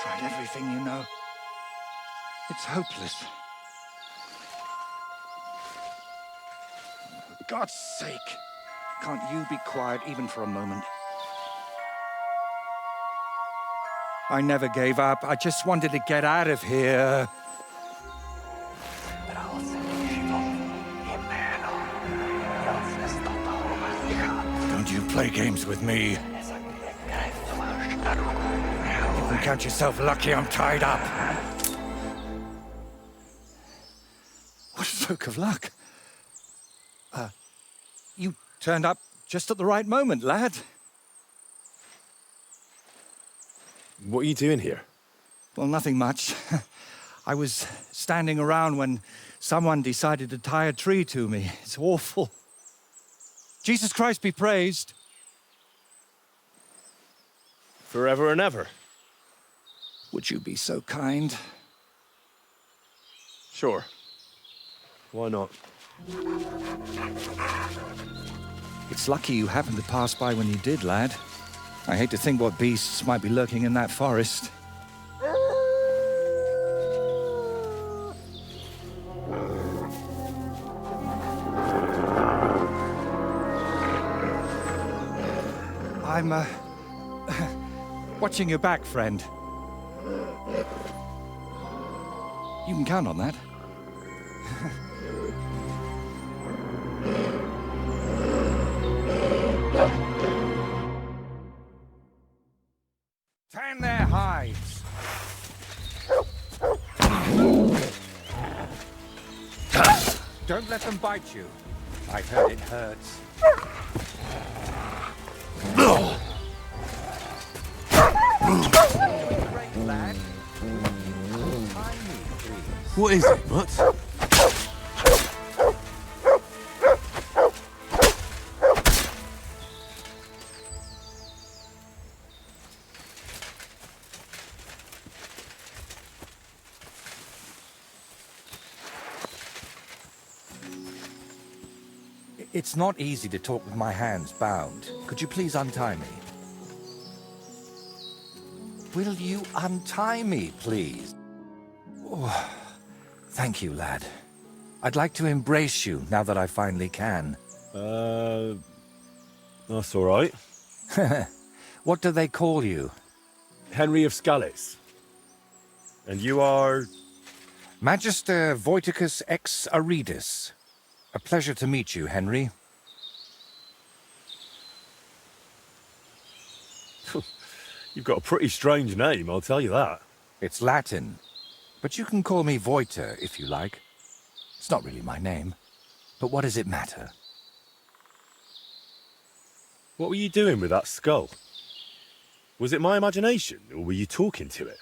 Tried everything, you know. It's hopeless. For God's sake, can't you be quiet even for a moment? I never gave up. I just wanted to get out of here. Don't you play games with me. You can count yourself lucky I'm tied up. What a stroke of luck. You turned up just at the right moment, lad. What are you doing here? Well, nothing much. I was standing around when someone decided to tie a tree to me. It's awful. Jesus Christ be praised. Forever and ever? Would you be so kind? Sure. Why not? It's lucky you happened to pass by when you did, lad. I hate to think what beasts might be lurking in that forest. I'm, watching your back, friend. You can count on that. Tan their hides. Don't let them bite you. I've heard it hurts. Great, lad. What is it, Mutt? It's not easy to talk with my hands bound. Could you please untie me? Will you untie me, please? Oh, thank you, lad. I'd like to embrace you now that I finally can. That's all right. What do they call you? Henry of Scallis. And you are? Magister Voiticus ex Aridus. A pleasure to meet you, Henry. You've got a pretty strange name, I'll tell you that. It's Latin, but you can call me Voiter if you like. It's not really my name, but what does it matter? What were you doing with that skull? Was it my imagination, or were you talking to it?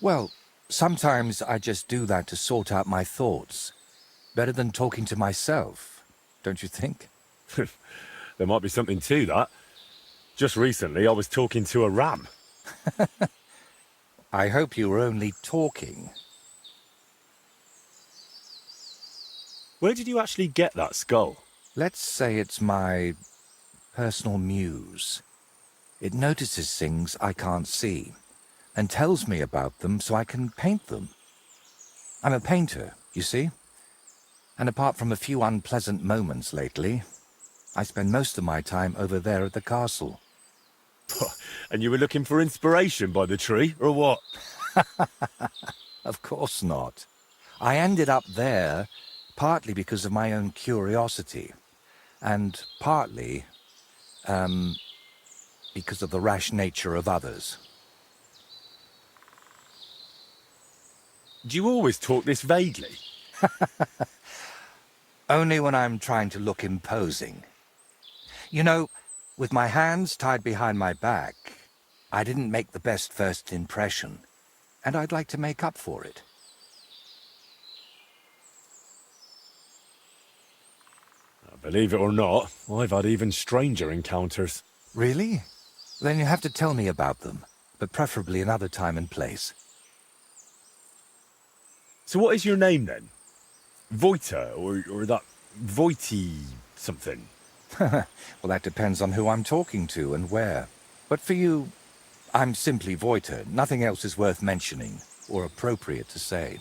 Well, sometimes I just do that to sort out my thoughts. Better than talking to myself, don't you think? There might be something to that. Just recently, I was talking to a ram. I hope you were only talking. Where did you actually get that skull? Let's say it's my personal muse. It notices things I can't see and tells me about them so I can paint them. I'm a painter, you see? And apart from a few unpleasant moments lately, I spend most of my time over there at the castle. And you were looking for inspiration by the tree, or what? Of course not. I ended up there partly because of my own curiosity, and partly, because of the rash nature of others. Do you always talk this vaguely? Only when I'm trying to look imposing. You know, with my hands tied behind my back, I didn't make the best first impression, and I'd like to make up for it. Believe it or not, I've had even stranger encounters. Really? Then you have to tell me about them, but preferably another time and place. So what is your name then? Voita, or that Voity something? Well, that depends on who I'm talking to and where. But for you, I'm simply Voiter. Nothing else is worth mentioning, or appropriate to say.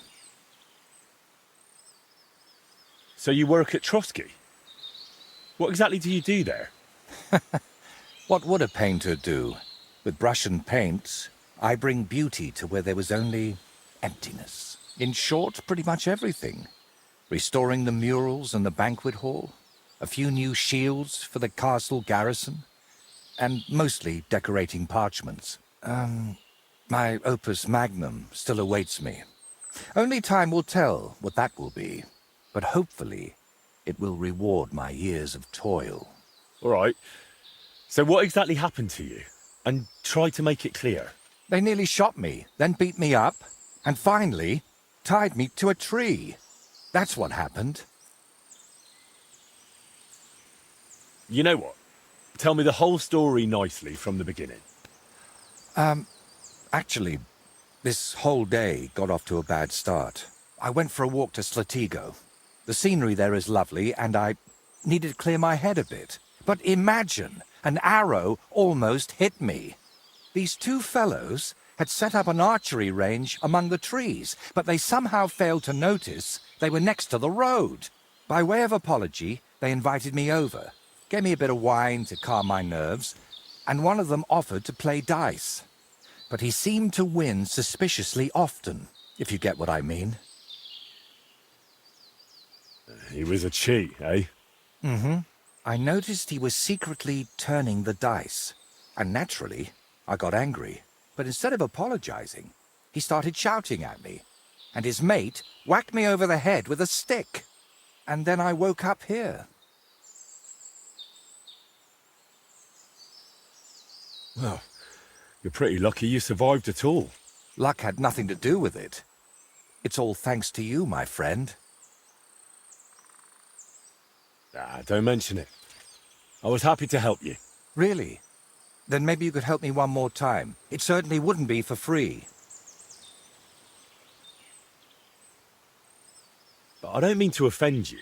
So you work at Trotsky? What exactly do you do there? What would a painter do? With brush and paint, I bring beauty to where there was only emptiness. In short, pretty much everything. Restoring the murals and the banquet hall, a few new shields for the castle garrison, and mostly decorating parchments. My opus magnum still awaits me. Only time will tell what that will be, but hopefully it will reward my years of toil. All right. So what exactly happened to you? And try to make it clear. They nearly shot me, then beat me up, and finally tied me to a tree. That's what happened. You know what? Tell me the whole story nicely from the beginning. Actually, this whole day got off to a bad start. I went for a walk to Slatigo. The scenery there is lovely, and I needed to clear my head a bit. But imagine, an arrow almost hit me. These two fellows had set up an archery range among the trees, but they somehow failed to notice they were next to the road. By way of apology, they invited me over, gave me a bit of wine to calm my nerves, and one of them offered to play dice. But he seemed to win suspiciously often, if you get what I mean. He was a cheat, eh? Mm-hmm. I noticed he was secretly turning the dice, and naturally, I got angry. But instead of apologizing, he started shouting at me, and his mate whacked me over the head with a stick. And then I woke up here. Well, you're pretty lucky you survived at all. Luck had nothing to do with it. It's all thanks to you, my friend. Don't mention it. I was happy to help you. Really? Then maybe you could help me one more time. It certainly wouldn't be for free. But I don't mean to offend you,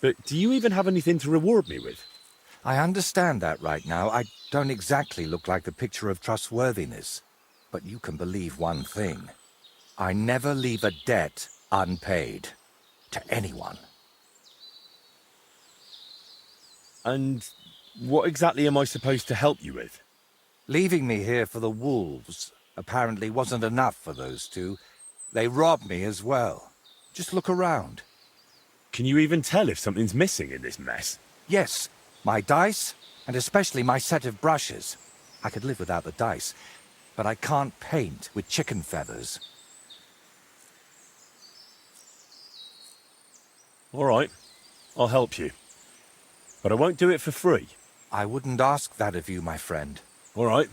but do you even have anything to reward me with? I understand that right now. I don't exactly look like the picture of trustworthiness. But you can believe one thing. I never leave a debt unpaid. To anyone. And what exactly am I supposed to help you with? Leaving me here for the wolves apparently wasn't enough for those two. They robbed me as well. Just look around. Can you even tell if something's missing in this mess? Yes, my dice, and especially my set of brushes. I could live without the dice, but I can't paint with chicken feathers. All right, I'll help you. But I won't do it for free. I wouldn't ask that of you, my friend. All right.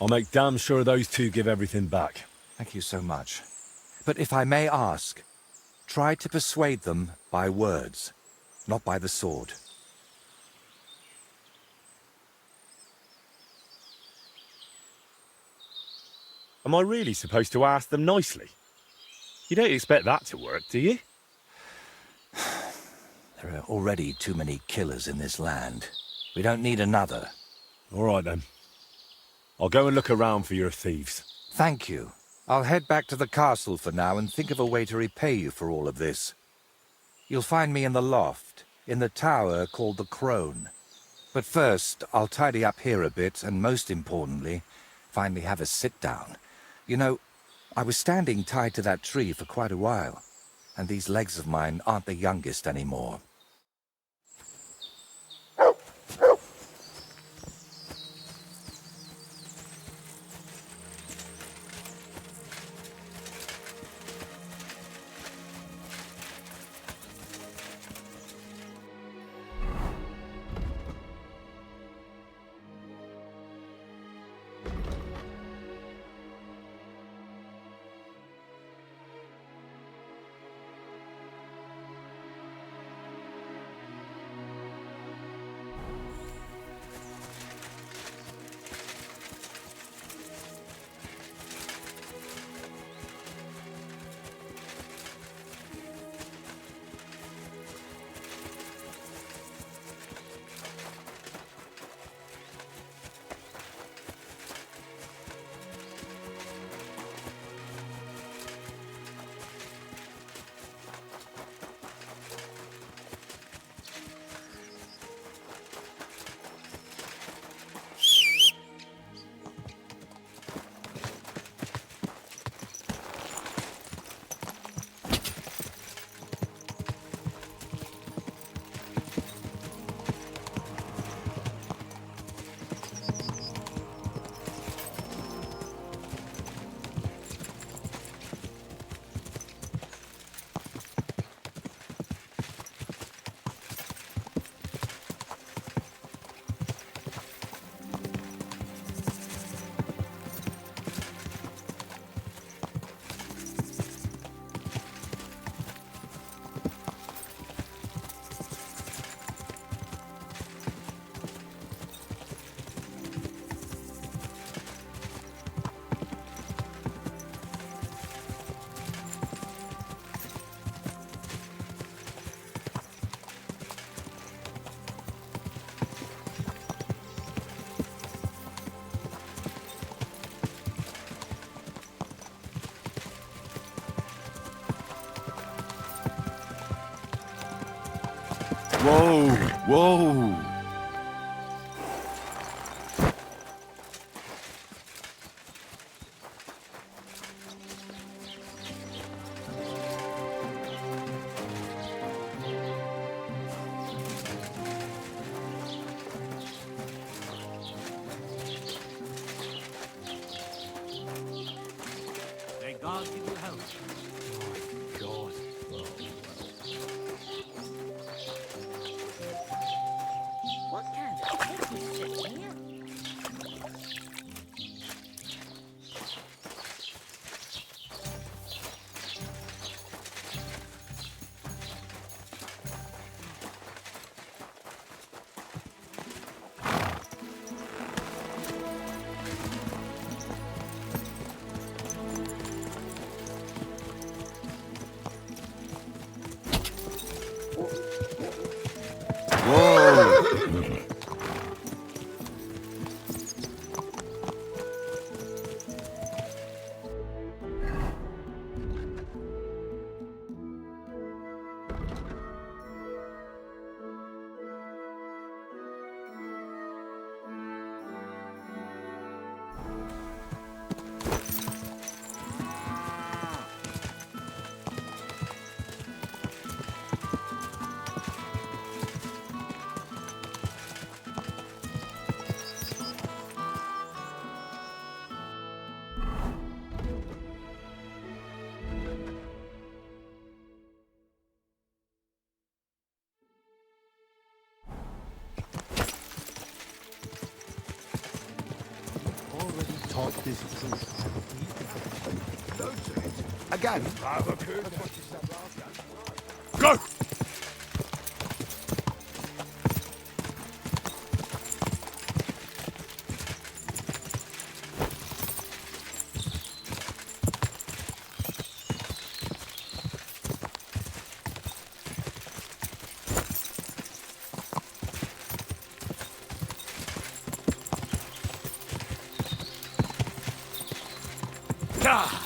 I'll make damn sure those two give everything back. Thank you so much. But if I may ask, try to persuade them by words, not by the sword. Am I really supposed to ask them nicely? You don't expect that to work, do you? There are already too many killers in this land. We don't need another. All right, then. I'll go and look around for your thieves. Thank you. I'll head back to the castle for now and think of a way to repay you for all of this. You'll find me in the loft, in the tower called the Crone. But first, I'll tidy up here a bit, and most importantly, finally have a sit-down. You know, I was standing tied to that tree for quite a while, and these legs of mine aren't the youngest anymore. Whoa, whoa. May God give you help. My God. What kind of trick is sitting here? Whoa. Already taught this truth. Again? Go! Ah!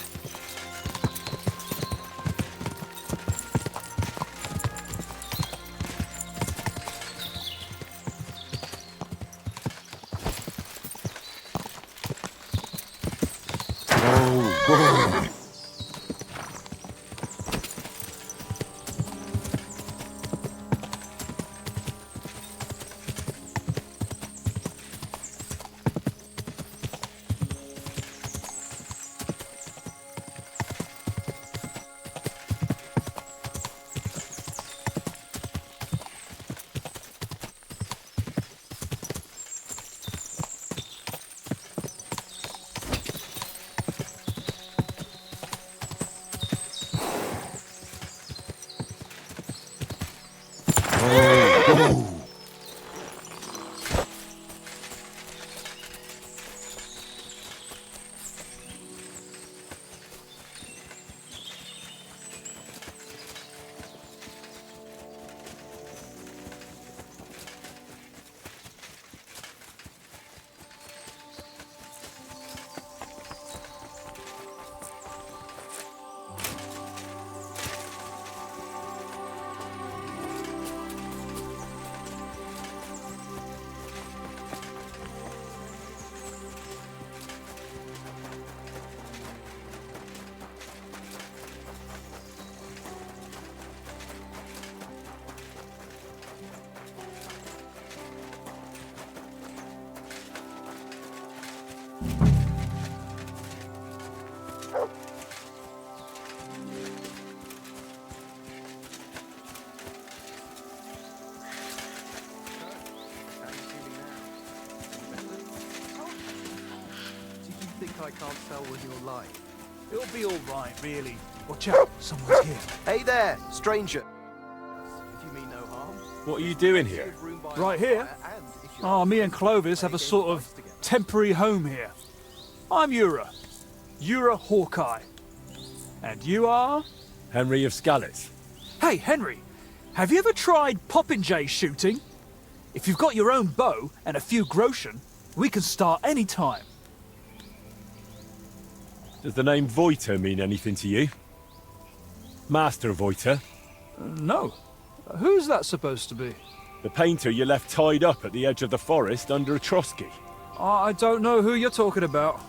Think I can't tell when you're lying? It'll be all right, really. Watch out, someone's here. Hey there, stranger. If you mean no harm. What are you doing here? Right here? Me and Clovis have a sort of temporary home here. I'm Ura Hawkeye. And you are? Henry of Scallis. Hey, Henry, have you ever tried popinjay shooting? If you've got your own bow and a few groschen, we can start any time. Does the name Voiter mean anything to you? Master Voiter? No. Who's that supposed to be? The painter you left tied up at the edge of the forest under a trosky. I don't know who you're talking about.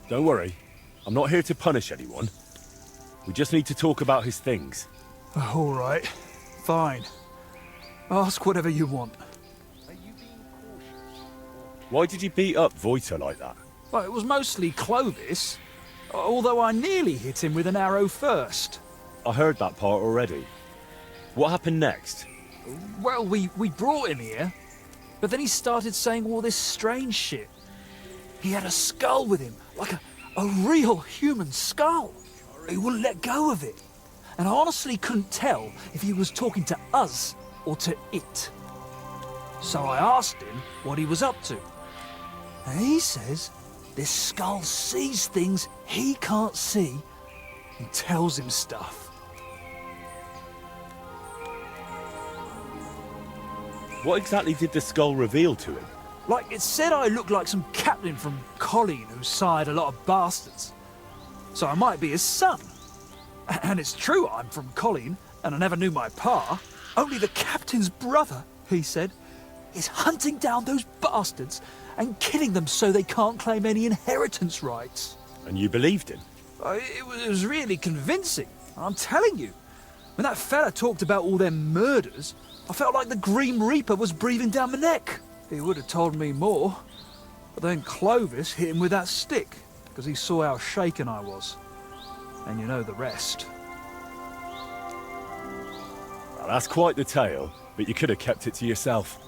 Don't worry, I'm not here to punish anyone. We just need to talk about his things. All right, fine. Ask whatever you want. Why did you beat up Voiter like that? Well, it was mostly Clovis, although I nearly hit him with an arrow first. I heard that part already. What happened next? Well, we brought him here, but then he started saying all this strange shit. He had a skull with him, like a real human skull. He wouldn't let go of it. And I honestly couldn't tell if he was talking to us or to it. So I asked him what he was up to. And he says this skull sees things he can't see and tells him stuff. What exactly did the skull reveal to him? Like, it said I looked like some captain from Colleen who sired a lot of bastards. So I might be his son. And it's true I'm from Colleen, and I never knew my pa. Only the captain's brother, he said, is hunting down those bastards and killing them so they can't claim any inheritance rights. And you believed him? It was really convincing, I'm telling you. When that fella talked about all them murders, I felt like the Grim Reaper was breathing down my neck. He would have told me more, but then Clovis hit him with that stick, because he saw how shaken I was. And you know the rest. Well, that's quite the tale, but you could have kept it to yourself.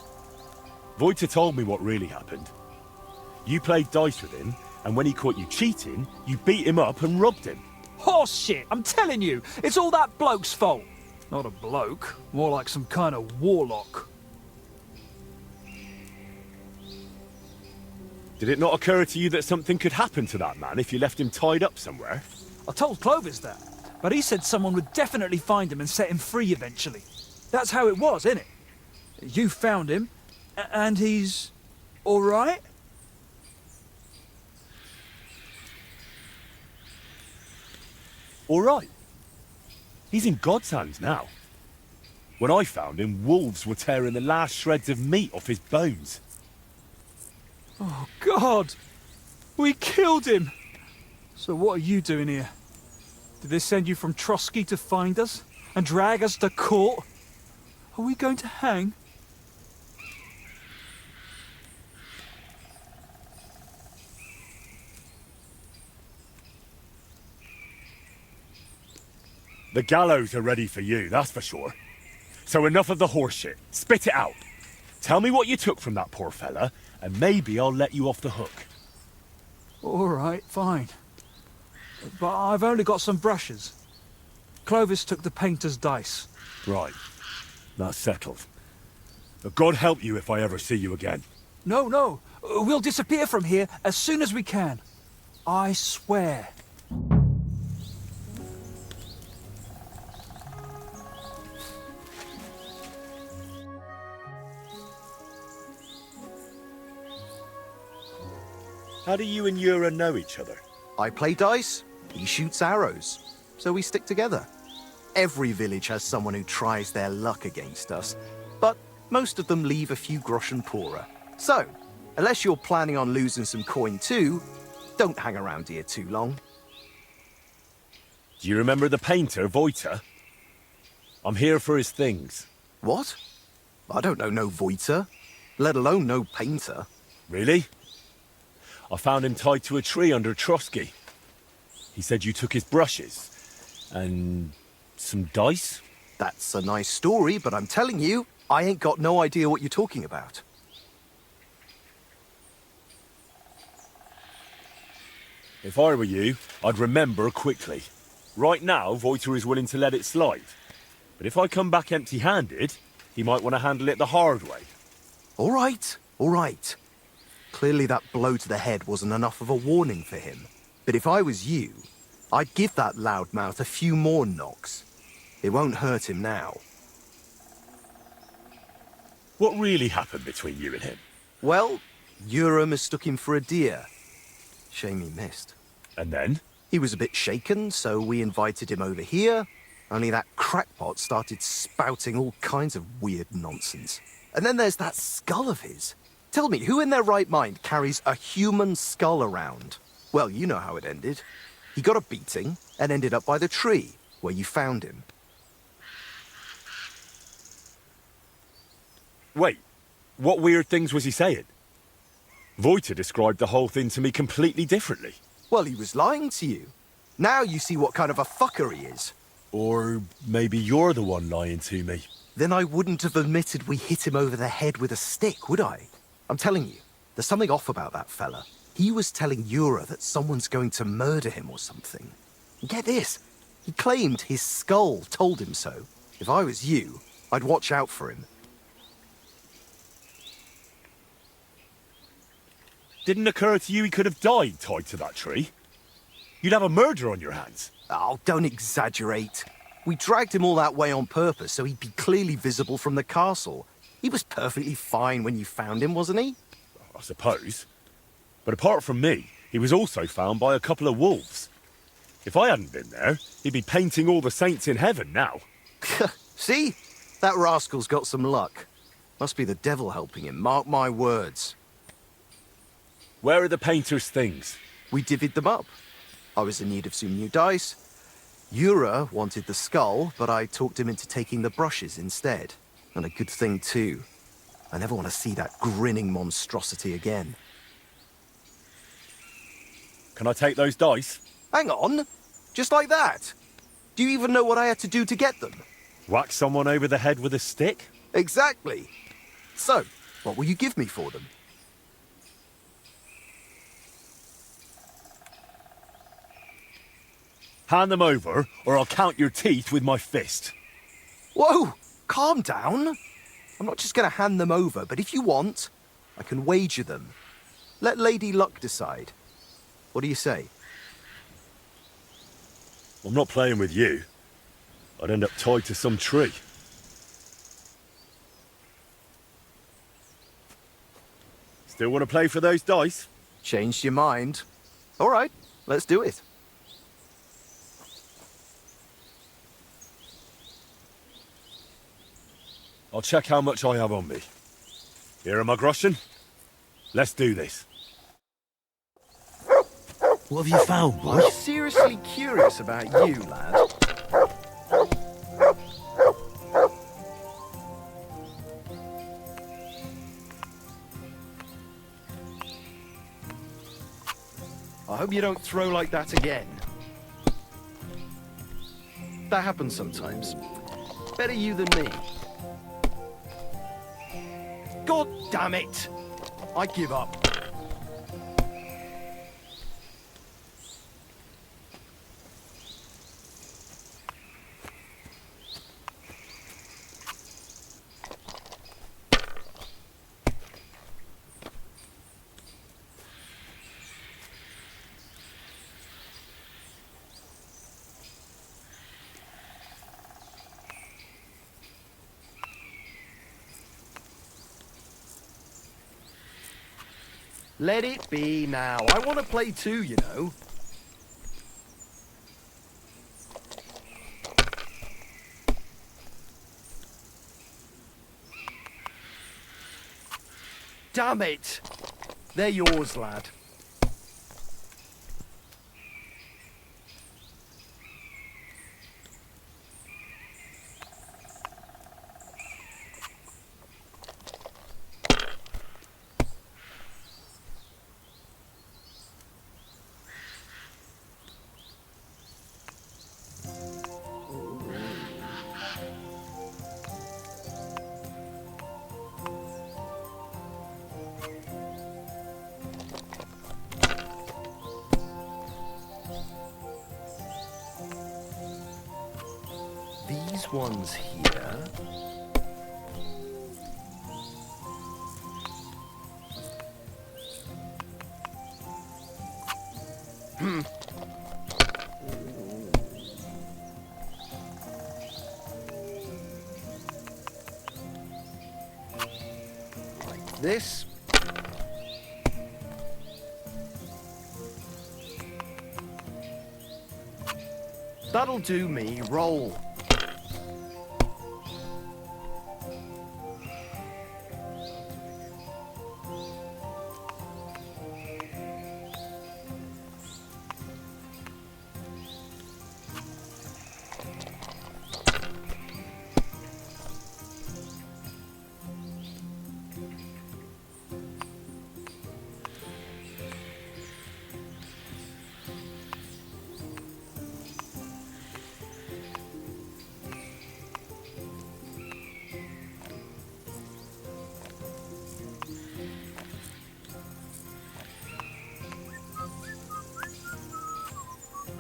Voiter told me what really happened. You played dice with him, and when he caught you cheating, you beat him up and robbed him. Horse shit, I'm telling you, it's all that bloke's fault. Not a bloke, more like some kind of warlock. Did it not occur to you that something could happen to that man if you left him tied up somewhere? I told Clovis that, but he said someone would definitely find him and set him free eventually. That's how it was, innit? You found him, and he's all right? All right. He's in God's hands now. When I found him, wolves were tearing the last shreds of meat off his bones. Oh, God! We killed him! So what are you doing here? Did they send you from Trotsky to find us? And drag us to court? Are we going to hang? The gallows are ready for you, that's for sure. So enough of the horseshit. Spit it out. Tell me what you took from that poor fella, and maybe I'll let you off the hook. All right, fine. But I've only got some brushes. Clovis took the painter's dice. Right. That's settled. But God help you if I ever see you again. No. We'll disappear from here as soon as we can. I swear. How do you and Yura know each other? I play dice, he shoots arrows, so we stick together. Every village has someone who tries their luck against us, but most of them leave a few groschen poorer. So, unless you're planning on losing some coin too, don't hang around here too long. Do you remember the painter, Voiter? I'm here for his things. What? I don't know no Voiter, let alone no painter. Really? I found him tied to a tree under Trotsky. He said you took his brushes. And some dice? That's a nice story, but I'm telling you, I ain't got no idea what you're talking about. If I were you, I'd remember quickly. Right now, Voiter is willing to let it slide. But if I come back empty-handed, he might want to handle it the hard way. All right. Clearly that blow to the head wasn't enough of a warning for him. But if I was you, I'd give that loudmouth a few more knocks. It won't hurt him now. What really happened between you and him? Well, Yura mistook him for a deer. Shame he missed. And then? He was a bit shaken, so we invited him over here. Only that crackpot started spouting all kinds of weird nonsense. And then there's that skull of his. Tell me, who in their right mind carries a human skull around? Well, you know how it ended. He got a beating and ended up by the tree, where you found him. Wait, what weird things was he saying? Voiter described the whole thing to me completely differently. Well, he was lying to you. Now you see what kind of a fucker he is. Or maybe you're the one lying to me. Then I wouldn't have admitted we hit him over the head with a stick, would I? I'm telling you, there's something off about that fella. He was telling Yura that someone's going to murder him or something. And get this, he claimed his skull told him so. If I was you, I'd watch out for him. Didn't occur to you he could have died tied to that tree? You'd have a murder on your hands. Oh, don't exaggerate. We dragged him all that way on purpose so he'd be clearly visible from the castle. He was perfectly fine when you found him, wasn't he? I suppose. But apart from me, he was also found by a couple of wolves. If I hadn't been there, he'd be painting all the saints in heaven now. See? That rascal's got some luck. Must be the devil helping him, mark my words. Where are the painter's things? We divvied them up. I was in need of some new dice. Yura wanted the skull, but I talked him into taking the brushes instead. And a good thing, too. I never want to see that grinning monstrosity again. Can I take those dice? Hang on! Just like that? Do you even know what I had to do to get them? Whack someone over the head with a stick? Exactly. So, what will you give me for them? Hand them over, or I'll count your teeth with my fist. Whoa! Calm down. I'm not just going to hand them over, but if you want, I can wager them. Let Lady Luck decide. What do you say? I'm not playing with you. I'd end up tied to some tree. Still want to play for those dice? Changed your mind? All right, let's do it. I'll check how much I have on me. Here are my groschen. Let's do this. What have you found, boy? I'm seriously curious about you, lad. I hope you don't throw like that again. That happens sometimes. Better you than me. God damn it! I give up. Let it be now. I want to play too, you know. Damn it! They're yours, lad. These ones here. Like this. That'll do me. Roll.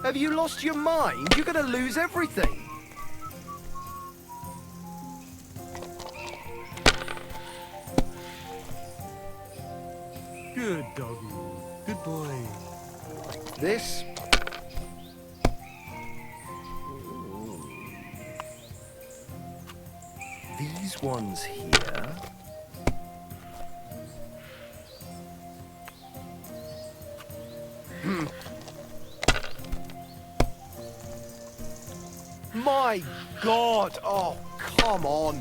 Have you lost your mind? You're gonna lose everything. Good doggy. Good boy. This. These ones here. My God! Oh, come on!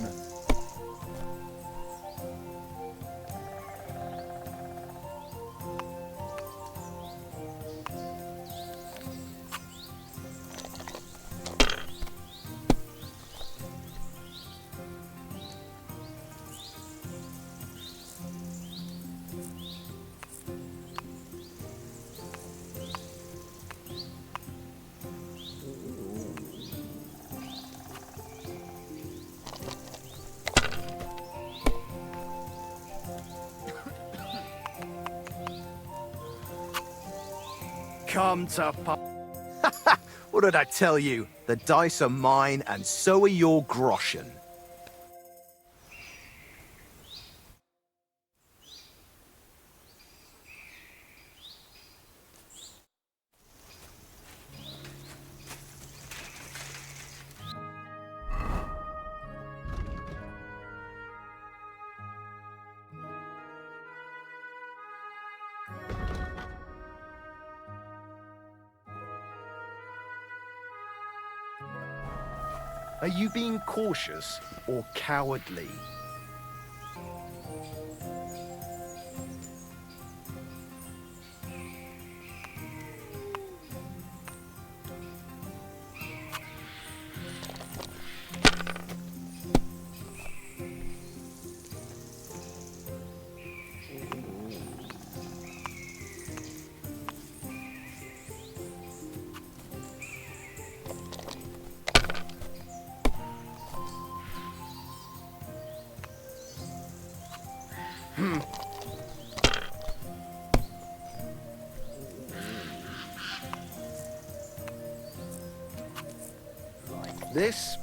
Come to What did I tell you? The dice are mine, and so are your groschen. Are you being cautious or cowardly? Like this.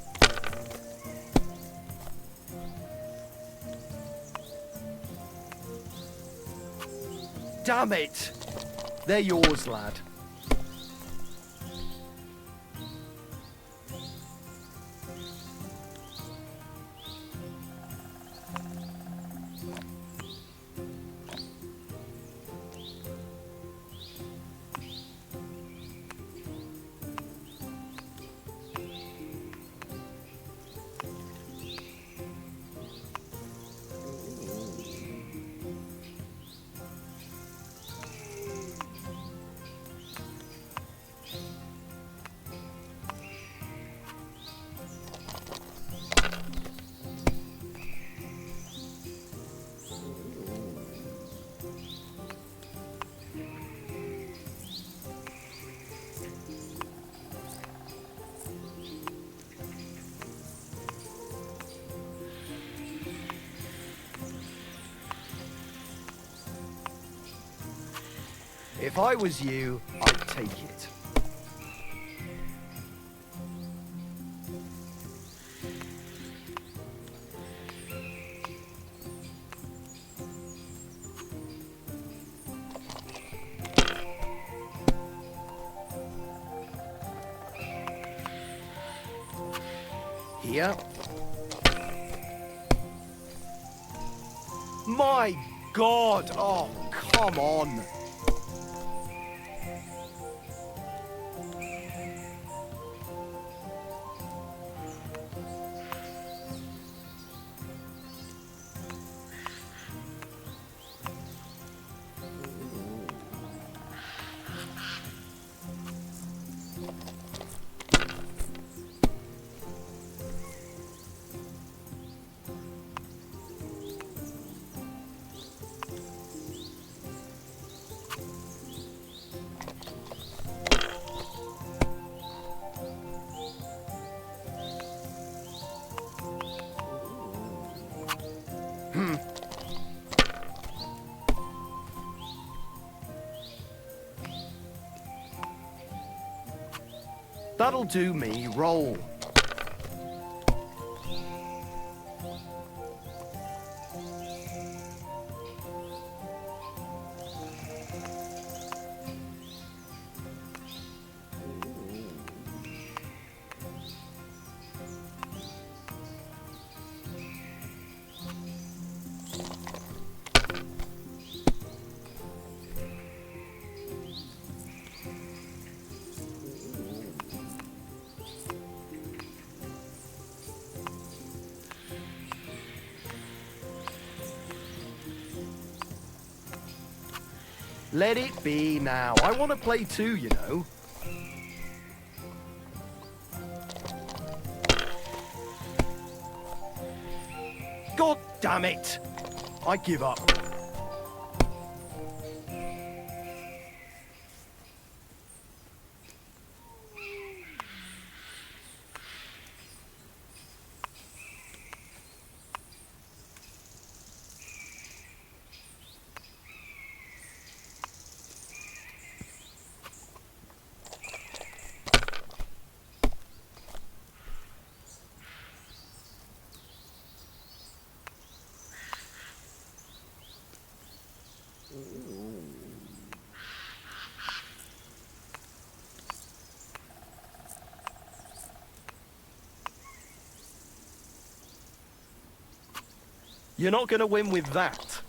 Damn it! They're yours, lad. If I was you, I'd take it. Here. My God! Oh, come on! That'll do me. Roll. Let it be now. I want to play too, you know. God damn it! I give up. You're not going to win with that.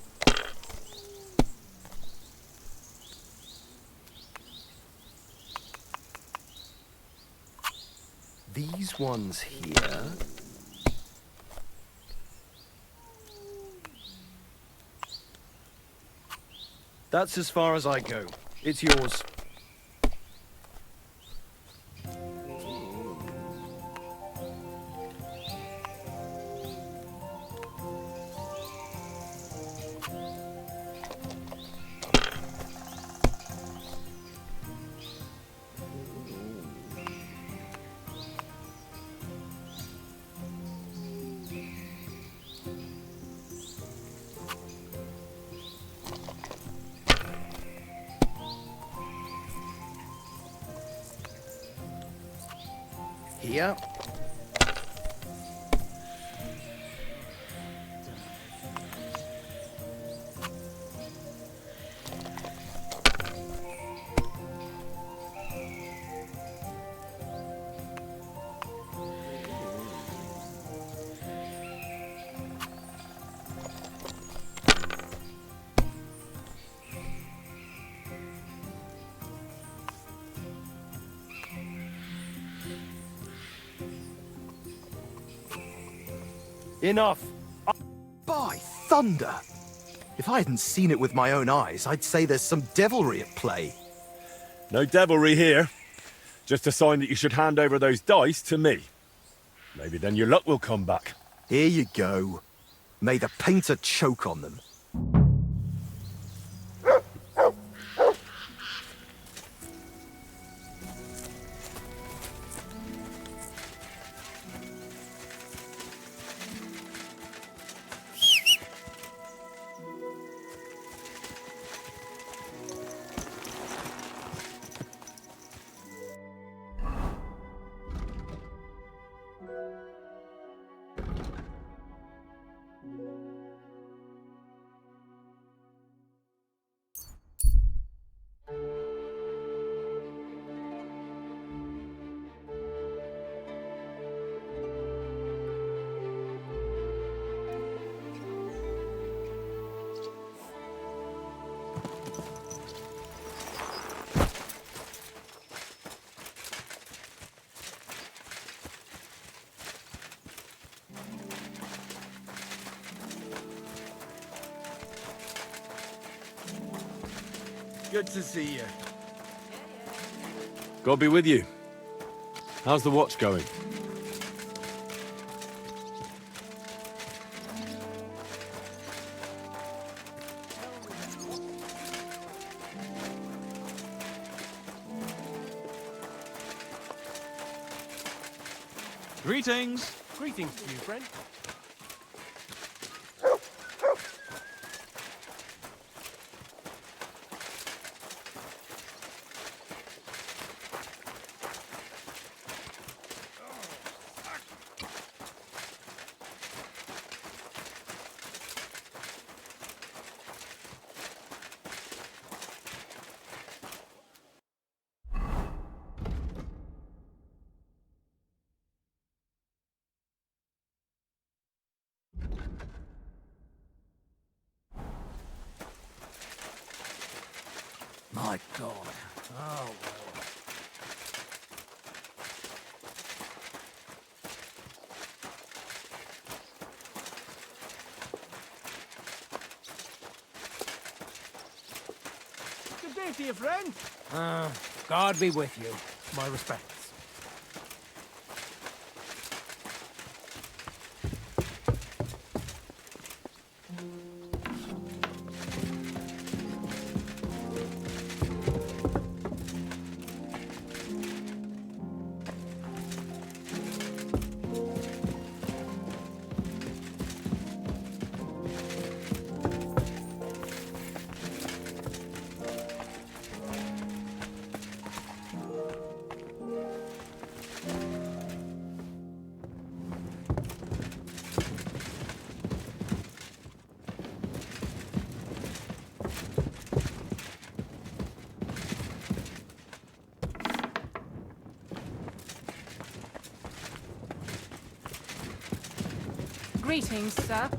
These ones here. That's as far as I go. It's yours. Here. Enough! By thunder! If I hadn't seen it with my own eyes, I'd say there's some devilry at play. No devilry here. Just a sign that you should hand over those dice to me. Maybe then your luck will come back. Here you go. May the painter choke on them. Good to see you. God be with you. How's the watch going? Greetings. Greetings to you, friend. My God. Oh, well. Good day to you, friend. God be with you. My respects. Greetings, sir.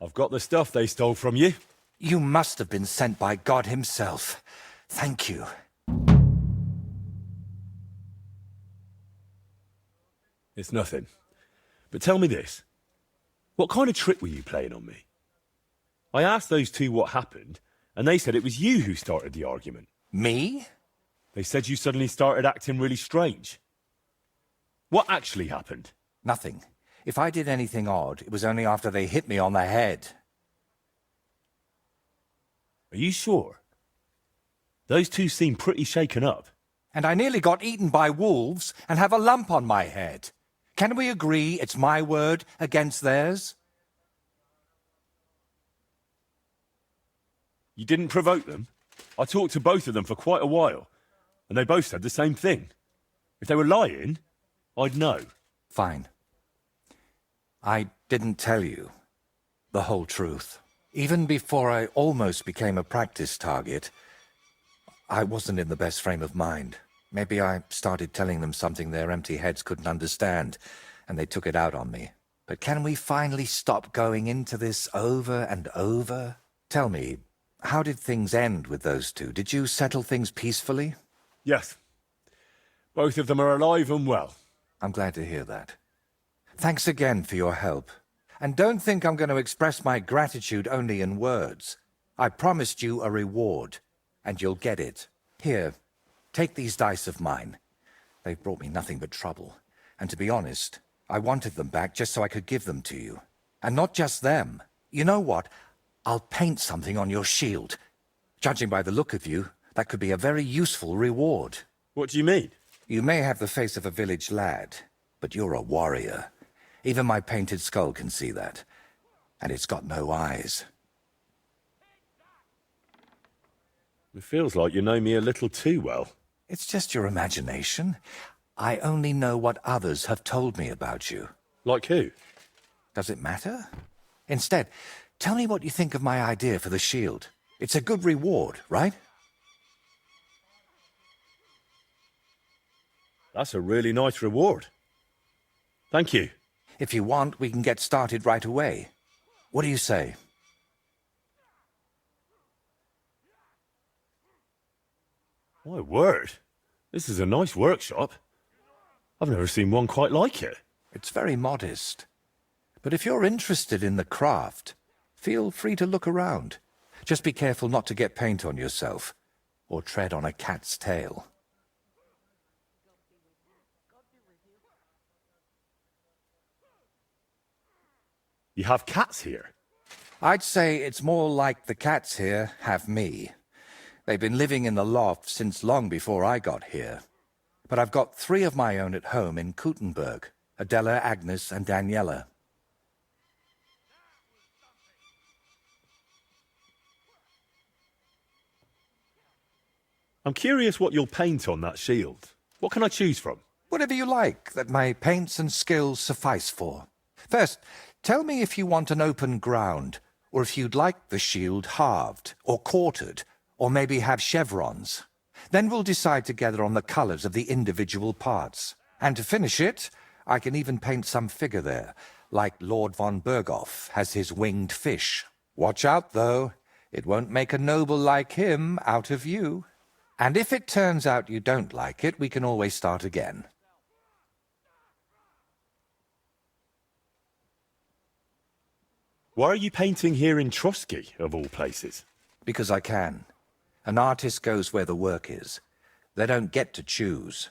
I've got the stuff they stole from you. You must have been sent by God himself. Thank you. It's nothing. But tell me this. What kind of trick were you playing on me? I asked those two what happened, and they said it was you who started the argument. Me? They said you suddenly started acting really strange. What actually happened? Nothing. If I did anything odd, it was only after they hit me on the head. Are you sure? Those two seem pretty shaken up. And I nearly got eaten by wolves and have a lump on my head. Can we agree it's my word against theirs? You didn't provoke them? I talked to both of them for quite a while, and they both said the same thing. If they were lying, I'd know. Fine. I didn't tell you the whole truth. Even before I almost became a practice target, I wasn't in the best frame of mind. Maybe I started telling them something their empty heads couldn't understand, and they took it out on me. But can we finally stop going into this over and over? Tell me, how did things end with those two? Did you settle things peacefully? Yes. Both of them are alive and well. I'm glad to hear that. Thanks again for your help. And don't think I'm going to express my gratitude only in words. I promised you a reward, and you'll get it. Here, take these dice of mine. They've brought me nothing but trouble. And to be honest, I wanted them back just so I could give them to you. And not just them. You know what? I'll paint something on your shield. Judging by the look of you, that could be a very useful reward. What do you mean? You may have the face of a village lad, but you're a warrior. Even my painted skull can see that. And it's got no eyes. It feels like you know me a little too well. It's just your imagination. I only know what others have told me about you. Like who? Does it matter? Instead, tell me what you think of my idea for the shield. It's a good reward, right? That's a really nice reward. Thank you. If you want, we can get started right away. What do you say? My word. This is a nice workshop. I've never seen one quite like it. It's very modest. But if you're interested in the craft, feel free to look around. Just be careful not to get paint on yourself, or tread on a cat's tail. You have cats here? I'd say it's more like the cats here have me. They've been living in the loft since long before I got here. But I've got 3 of my own at home in Kuttenberg, Adela, Agnes, and Daniela. I'm curious what you'll paint on that shield. What can I choose from? Whatever you like that my paints and skills suffice for. First, tell me if you want an open ground, or if you'd like the shield halved, or quartered, or maybe have chevrons. Then we'll decide together on the colours of the individual parts. And to finish it, I can even paint some figure there, like Lord von Berghoff has his winged fish. Watch out, though. It won't make a noble like him out of you. And if it turns out you don't like it, we can always start again. Why are you painting here in Trotsky, of all places? Because I can. An artist goes where the work is. They don't get to choose.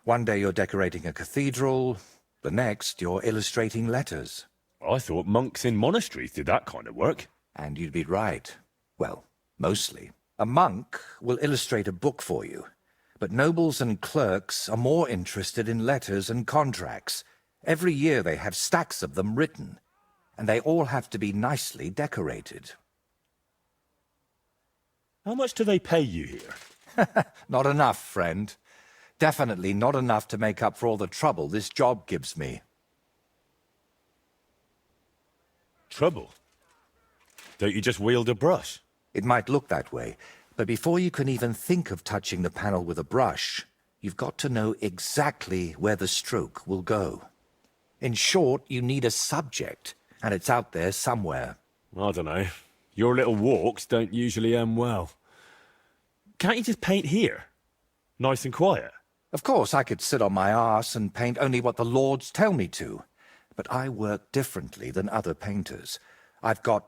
One day you're decorating a cathedral, the next you're illustrating letters. I thought monks in monasteries did that kind of work. And you'd be right. Well, mostly. A monk will illustrate a book for you, but nobles and clerks are more interested in letters and contracts. Every year they have stacks of them written, and they all have to be nicely decorated. How much do they pay you here? Not enough, friend. Definitely not enough to make up for all the trouble this job gives me. Trouble? Don't you just wield a brush? It might look that way, but before you can even think of touching the panel with a brush, you've got to know exactly where the stroke will go. In short, you need a subject, and it's out there somewhere. I don't know. Your little walks don't usually end well. Can't you just paint here? Nice and quiet. Of course, I could sit on my arse and paint only what the lords tell me to, but I work differently than other painters. I've got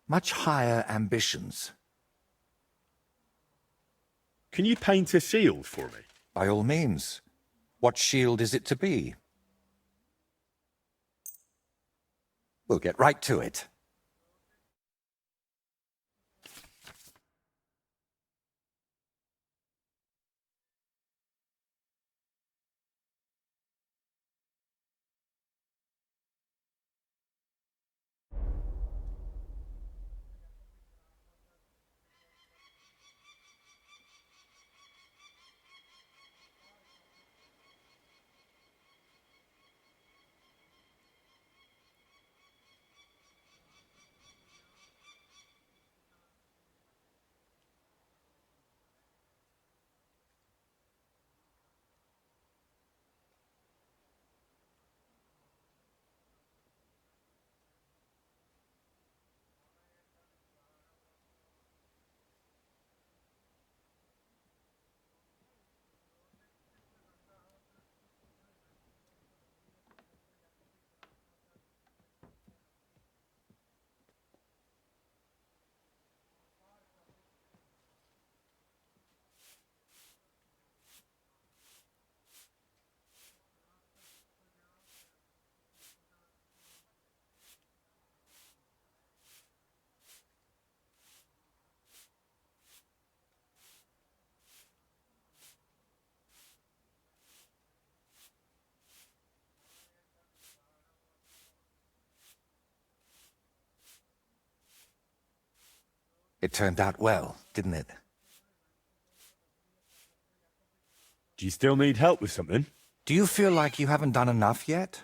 much higher ambitions. Can you paint a shield for me? By all means. What shield is it to be? We'll get right to it. It turned out well, didn't it? Do you still need help with something? Do you feel like you haven't done enough yet?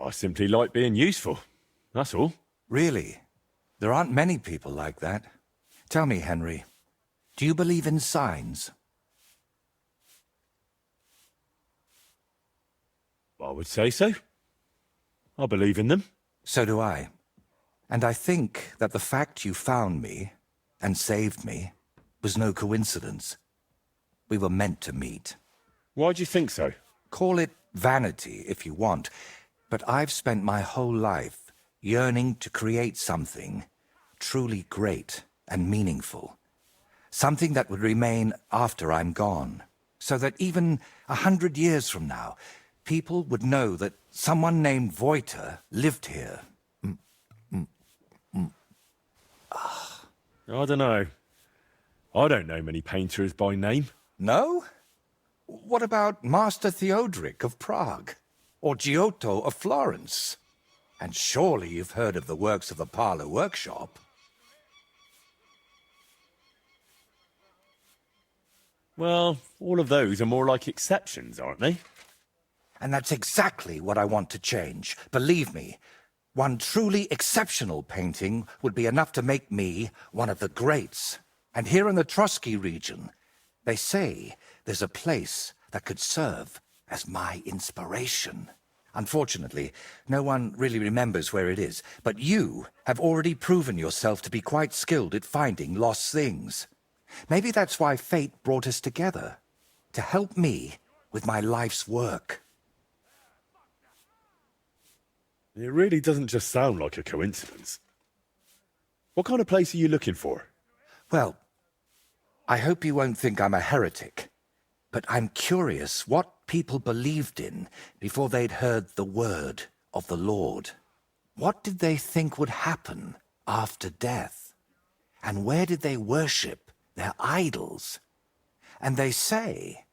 I simply like being useful. That's all. Really? There aren't many people like that. Tell me, Henry, do you believe in signs? I would say so. I believe in them. So do I. And I think that the fact you found me and saved me was no coincidence. We were meant to meet. Why do you think so? Call it vanity if you want, but I've spent my whole life yearning to create something truly great and meaningful. Something that would remain after I'm gone, so that even 100 years from now, people would know that someone named Voiter lived here. I don't know. I don't know many painters by name. No? What about Master Theodoric of Prague? Or Giotto of Florence? And surely you've heard of the works of the Parlour Workshop. Well, all of those are more like exceptions, aren't they? And that's exactly what I want to change. Believe me, one truly exceptional painting would be enough to make me one of the greats. And here in the Trotsky region, they say there's a place that could serve as my inspiration. Unfortunately, no one really remembers where it is, but you have already proven yourself to be quite skilled at finding lost things. Maybe that's why fate brought us together, to help me with my life's work. It really doesn't just sound like a coincidence. What kind of place are you looking for? Well, I hope you won't think I'm a heretic, but I'm curious what people believed in before they'd heard the word of the Lord. What did they think would happen after death? And where did they worship their idols? And they say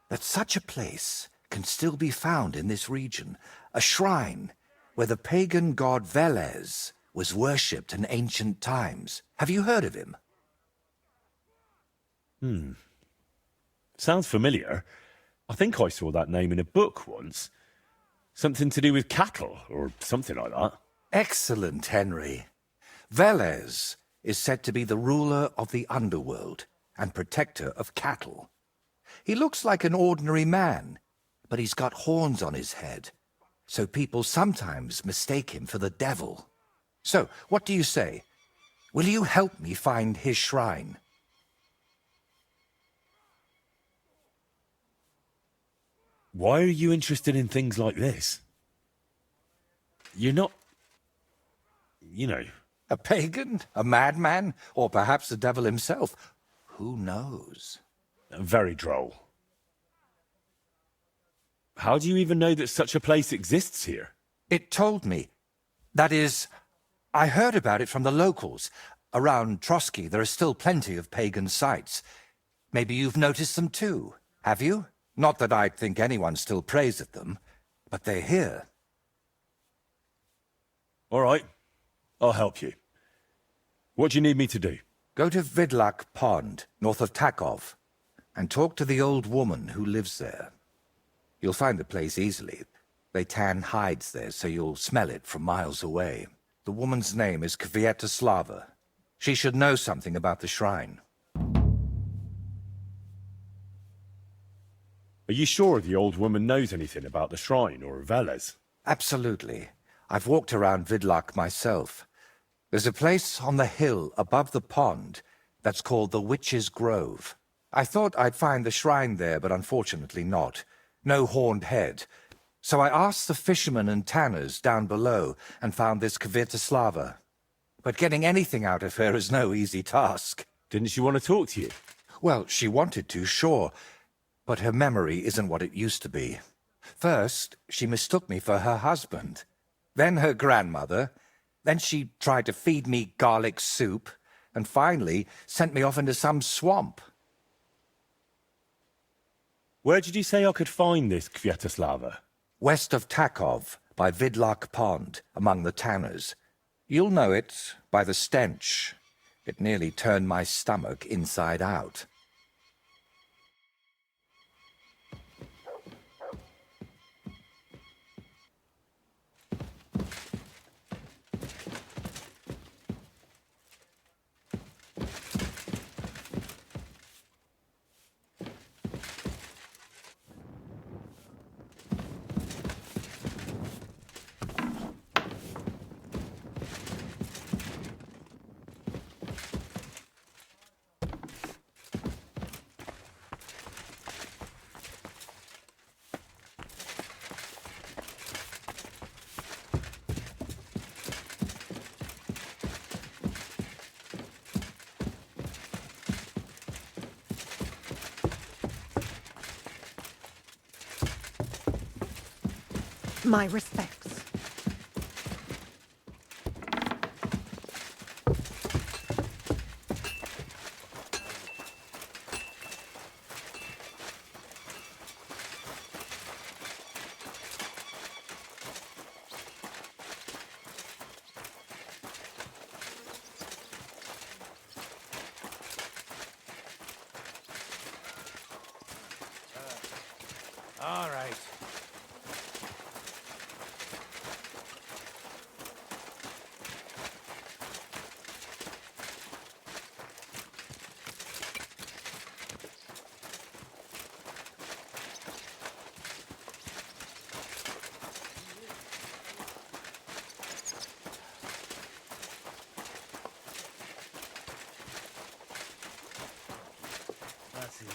that such a place can still be found in this region, a shrine where the pagan god Velez was worshipped in ancient times. Have you heard of him? Sounds familiar. I think I saw that name in a book once. Something to do with cattle, or something like that. Excellent, Henry. Velez is said to be the ruler of the underworld and protector of cattle. He looks like an ordinary man, but he's got horns on his head, so people sometimes mistake him for the devil. So, what do you say? Will you help me find his shrine? Why are you interested in things like this? You're not... you know... A pagan? A madman? Or perhaps the devil himself? Who knows? very droll. How do you even know that such a place exists here? It told me. That is, I heard about it from the locals. Around Trotsky, there are still plenty of pagan sites. Maybe you've noticed them too, have you? Not that I'd think anyone still prays at them, but they're here. All right, I'll help you. What do you need me to do? Go to Vidlak Pond, north of Takov, and talk to the old woman who lives there. You'll find the place easily. They tan hides there, so you'll smell it from miles away. The woman's name is Kvietoslava. She should know something about the shrine. Are you sure the old woman knows anything about the shrine or Velez? Absolutely. I've walked around Vidlak myself. There's a place on the hill above the pond that's called the Witch's Grove. I thought I'd find the shrine there, but unfortunately not. No horned head. So I asked the fishermen and tanners down below and found this Kvietoslava. But getting anything out of her is no easy task. Didn't she want to talk to you? Well, she wanted to, sure, but her memory isn't what it used to be. First, she mistook me for her husband. Then her grandmother. Then she tried to feed me garlic soup, and finally sent me off into some swamp. Where did you say I could find this Kvietoslava? West of Takov, by Vidlak Pond, among the tanners. You'll know it by the stench. It nearly turned my stomach inside out. My respects. Did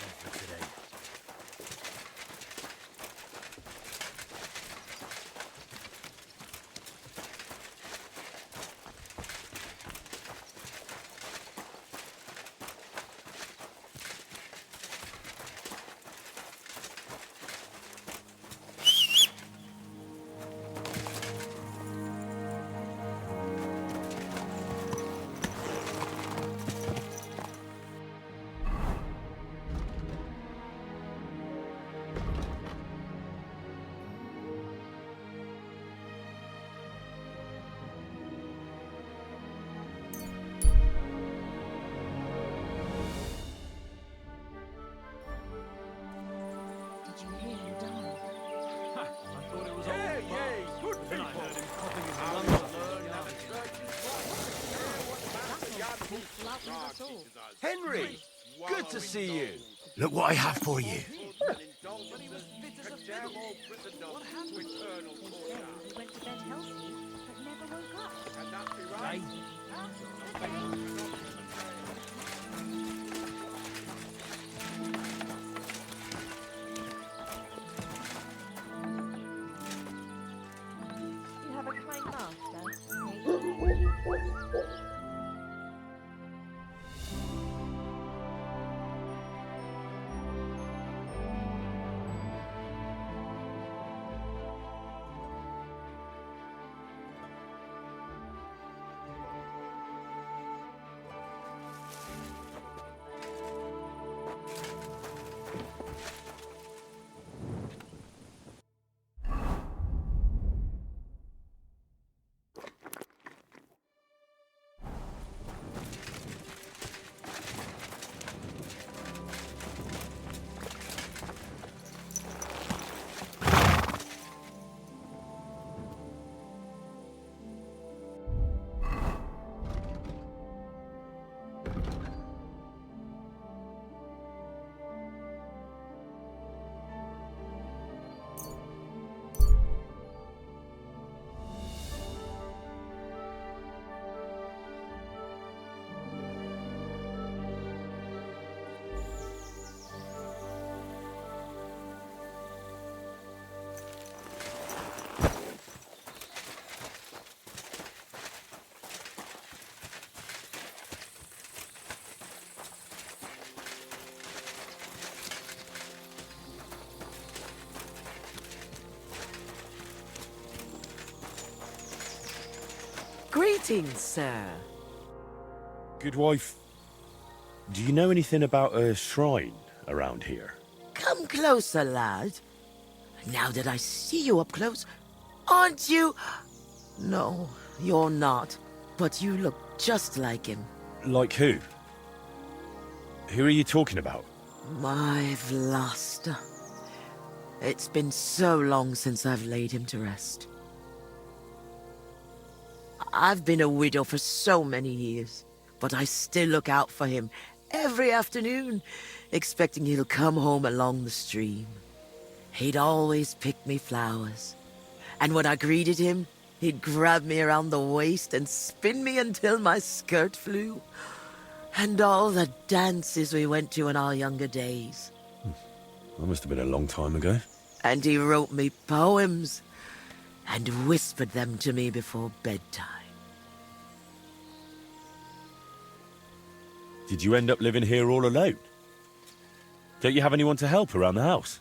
you hear him die? Henry, good to see you. Look what I have for you. He went to bed healthy, but never woke up. Hey, You have a kind master. Greetings, sir. Good wife, do you know anything about a shrine around here? Come closer, lad. Now that I see you up close, aren't you? No, you're not. But you look just like him. Like who? Who are you talking about? My Vlasta. It's been so long since I've laid him to rest. I've been a widow for so many years, but I still look out for him every afternoon, expecting he'll come home along the stream. He'd always pick me flowers, and when I greeted him, he'd grab me around the waist and spin me until my skirt flew. And all the dances we went to in our younger days. That must have been a long time ago. And he wrote me poems and whispered them to me before bedtime. Did you end up living here all alone? Don't you have anyone to help around the house?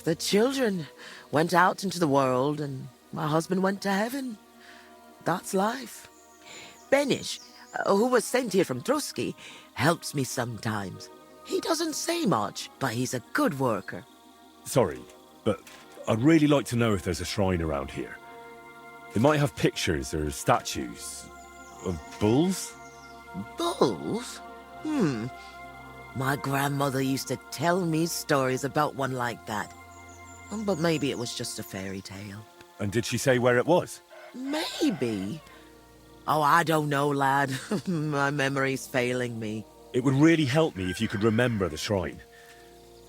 The children went out into the world and my husband went to heaven. That's life. Benish, who was sent here from Trusky, helps me sometimes. He doesn't say much, but he's a good worker. Sorry, but I'd really like to know if there's a shrine around here. It might have pictures or statues of bulls. Bulls? My grandmother used to tell me stories about one like that. But maybe it was just a fairy tale. And did she say where it was? Maybe. Oh, I don't know, lad. My memory's failing me. It would really help me if you could remember the shrine.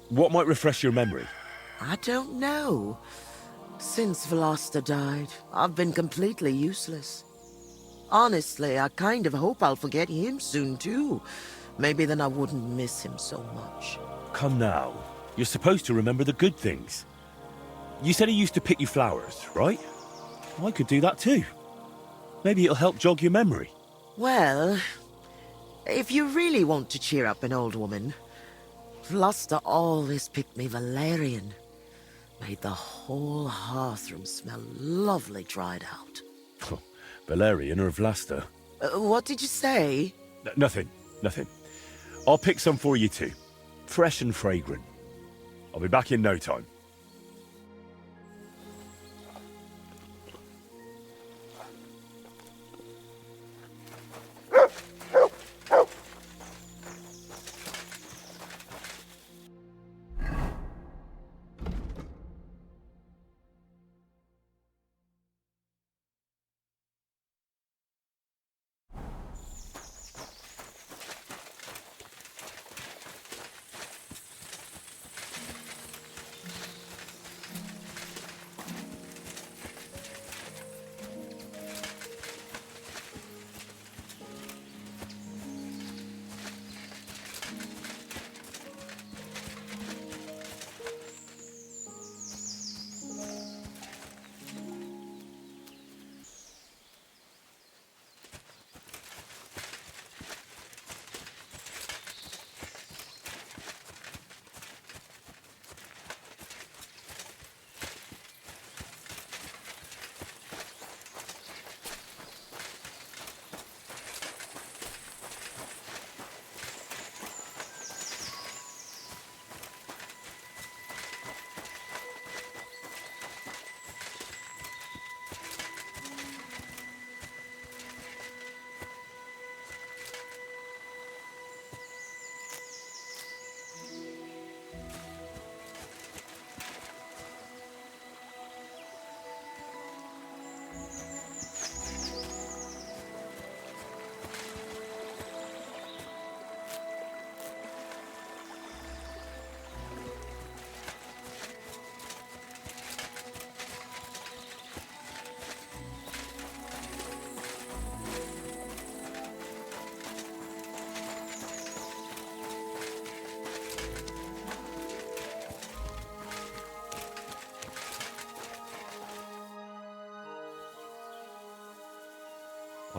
What might refresh your memory? I don't know. Since Veloster died, I've been completely useless. Honestly, I kind of hope I'll forget him soon, too. Maybe then I wouldn't miss him so much. Come now. You're supposed to remember the good things. You said he used to pick you flowers, right? I could do that too. Maybe it'll help jog your memory. Well, if you really want to cheer up an old woman, Vlasta always picked me valerian. Made the whole hearthroom smell lovely dried out. Valerian or Vlasta? What did you say? Nothing. I'll pick some for you too. Fresh and fragrant. I'll be back in no time.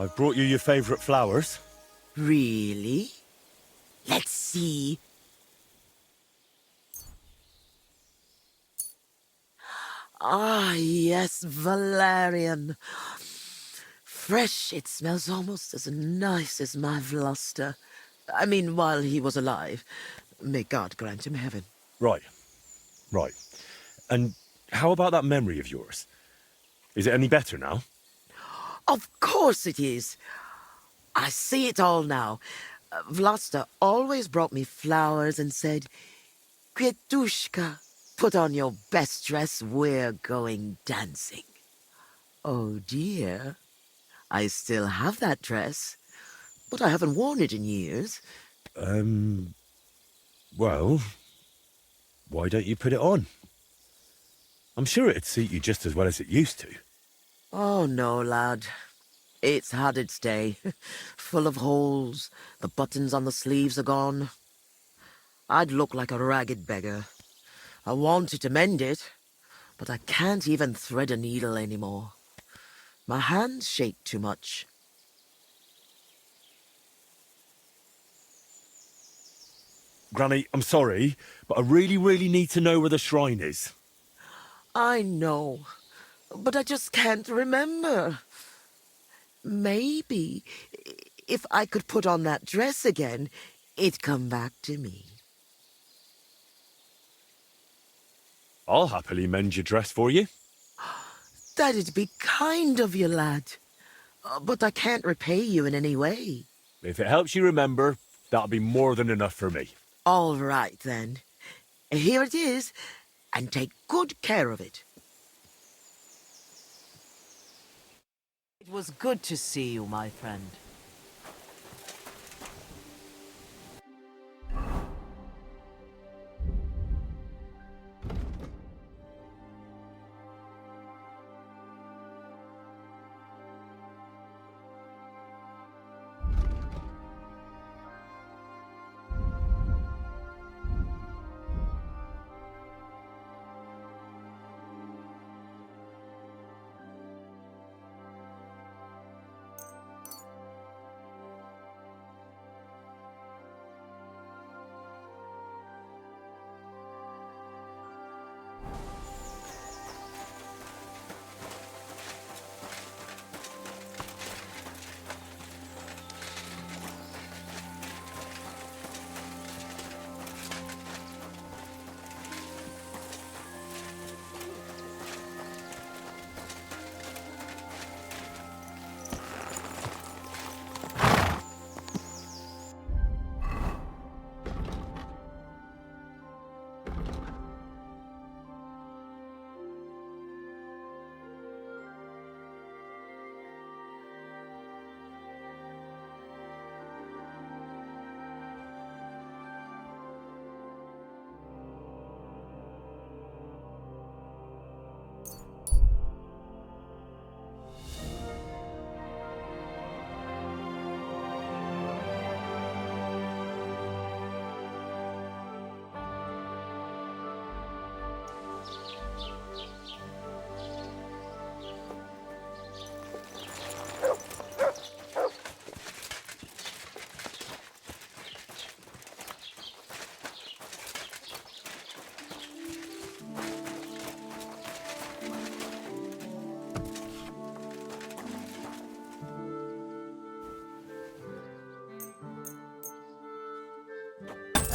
I've brought you your favourite flowers. Really? Let's see. Ah, yes, valerian. Fresh, it smells almost as nice as my Vlasta. I mean, while he was alive. May God grant him heaven. Right. And how about that memory of yours? Is it any better now? Of course it is. I see it all now. Vlasta always brought me flowers and said, Kvetushka, put on your best dress, we're going dancing. Oh dear, I still have that dress, but I haven't worn it in years. Well, why don't you put it on? I'm sure it'd suit you just as well as it used to. Oh no, lad. It's had its day. Full of holes. The buttons on the sleeves are gone. I'd look like a ragged beggar. I wanted to mend it, but I can't even thread a needle anymore. My hands shake too much. Granny, I'm sorry, but I really need to know where the shrine is. I know, but I just can't remember. Maybe, if I could put on that dress again, it'd come back to me. I'll happily mend your dress for you. That'd be kind of you, lad. But I can't repay you in any way. If it helps you remember, that'll be more than enough for me. All right, then. Here it is, and take good care of it. It was good to see you, my friend.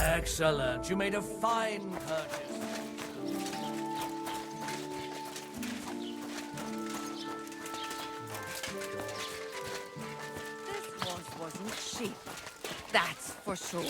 Excellent. You made a fine purchase. This horse wasn't cheap. That's for sure.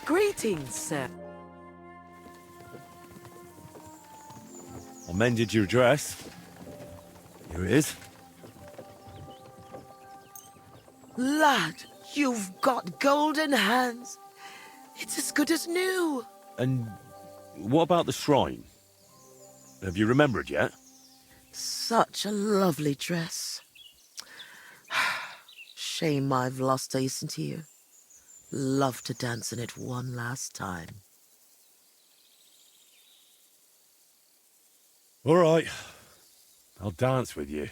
Greetings, sir. I mended your dress. Here it is. Lad, you've got golden hands. It's as good as new. And what about the shrine? Have you remembered yet? Such a lovely dress. Shame I've lost her isn't here. Love to dance in it one last time. All right. I'll dance with you.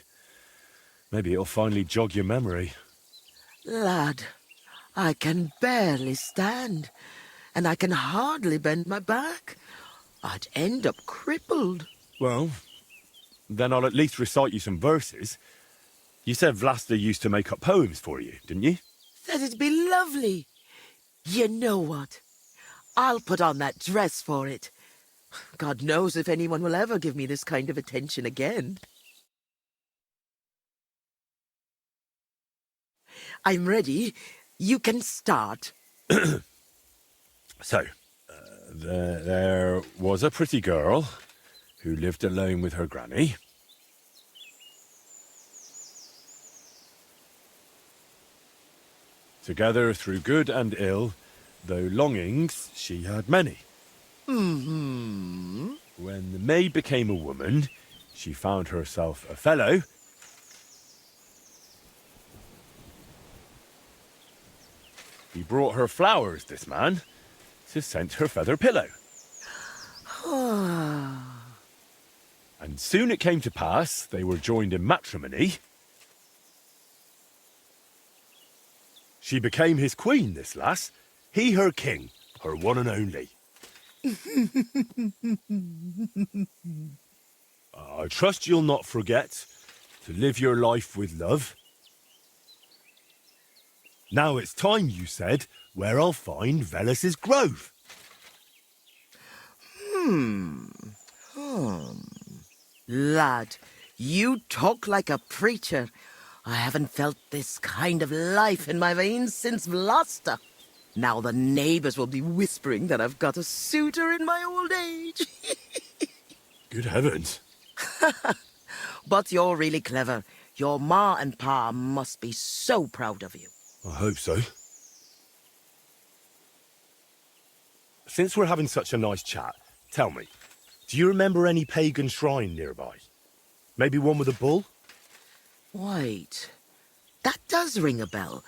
Maybe it'll finally jog your memory. Lad, I can barely stand, and I can hardly bend my back. I'd end up crippled. Well, then I'll at least recite you some verses. You said Vlasta used to make up poems for you, didn't you? That'd be lovely. You know what? I'll put on that dress for it. God knows if anyone will ever give me this kind of attention again. I'm ready. You can start. So, there was a pretty girl who lived alone with her granny. Together through good and ill, though longings she had many. Mm-hmm. When the maid became a woman, she found herself a fellow. He brought her flowers, this man, to scent her feather pillow. And soon it came to pass they were joined in matrimony. She became his queen, this lass. He her king, her one and only. I trust you'll not forget to live your life with love. Now it's time, you said, where I'll find Velus's grove. Lad, you talk like a preacher. I haven't felt this kind of life in my veins since Vlasta. Now the neighbors will be whispering that I've got a suitor in my old age. Good heavens. But you're really clever. Your ma and pa must be so proud of you. I hope so. Since we're having such a nice chat, tell me, do you remember any pagan shrine nearby? Maybe one with a bull? Wait, that does ring a bell.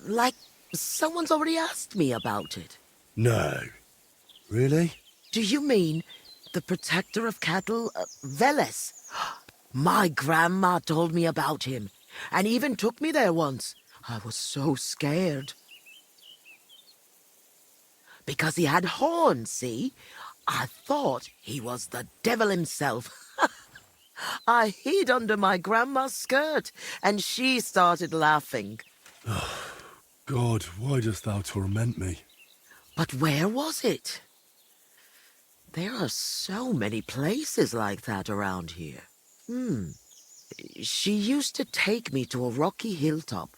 Like someone's already asked me about it. No. Really? Do you mean the protector of cattle, Velus? My grandma told me about him, and even took me there once. I was so scared. Because he had horns, see? I thought he was the devil himself. I hid under my grandma's skirt, and she started laughing. God, why dost thou torment me? But where was it? There are so many places like that around here. She used to take me to a rocky hilltop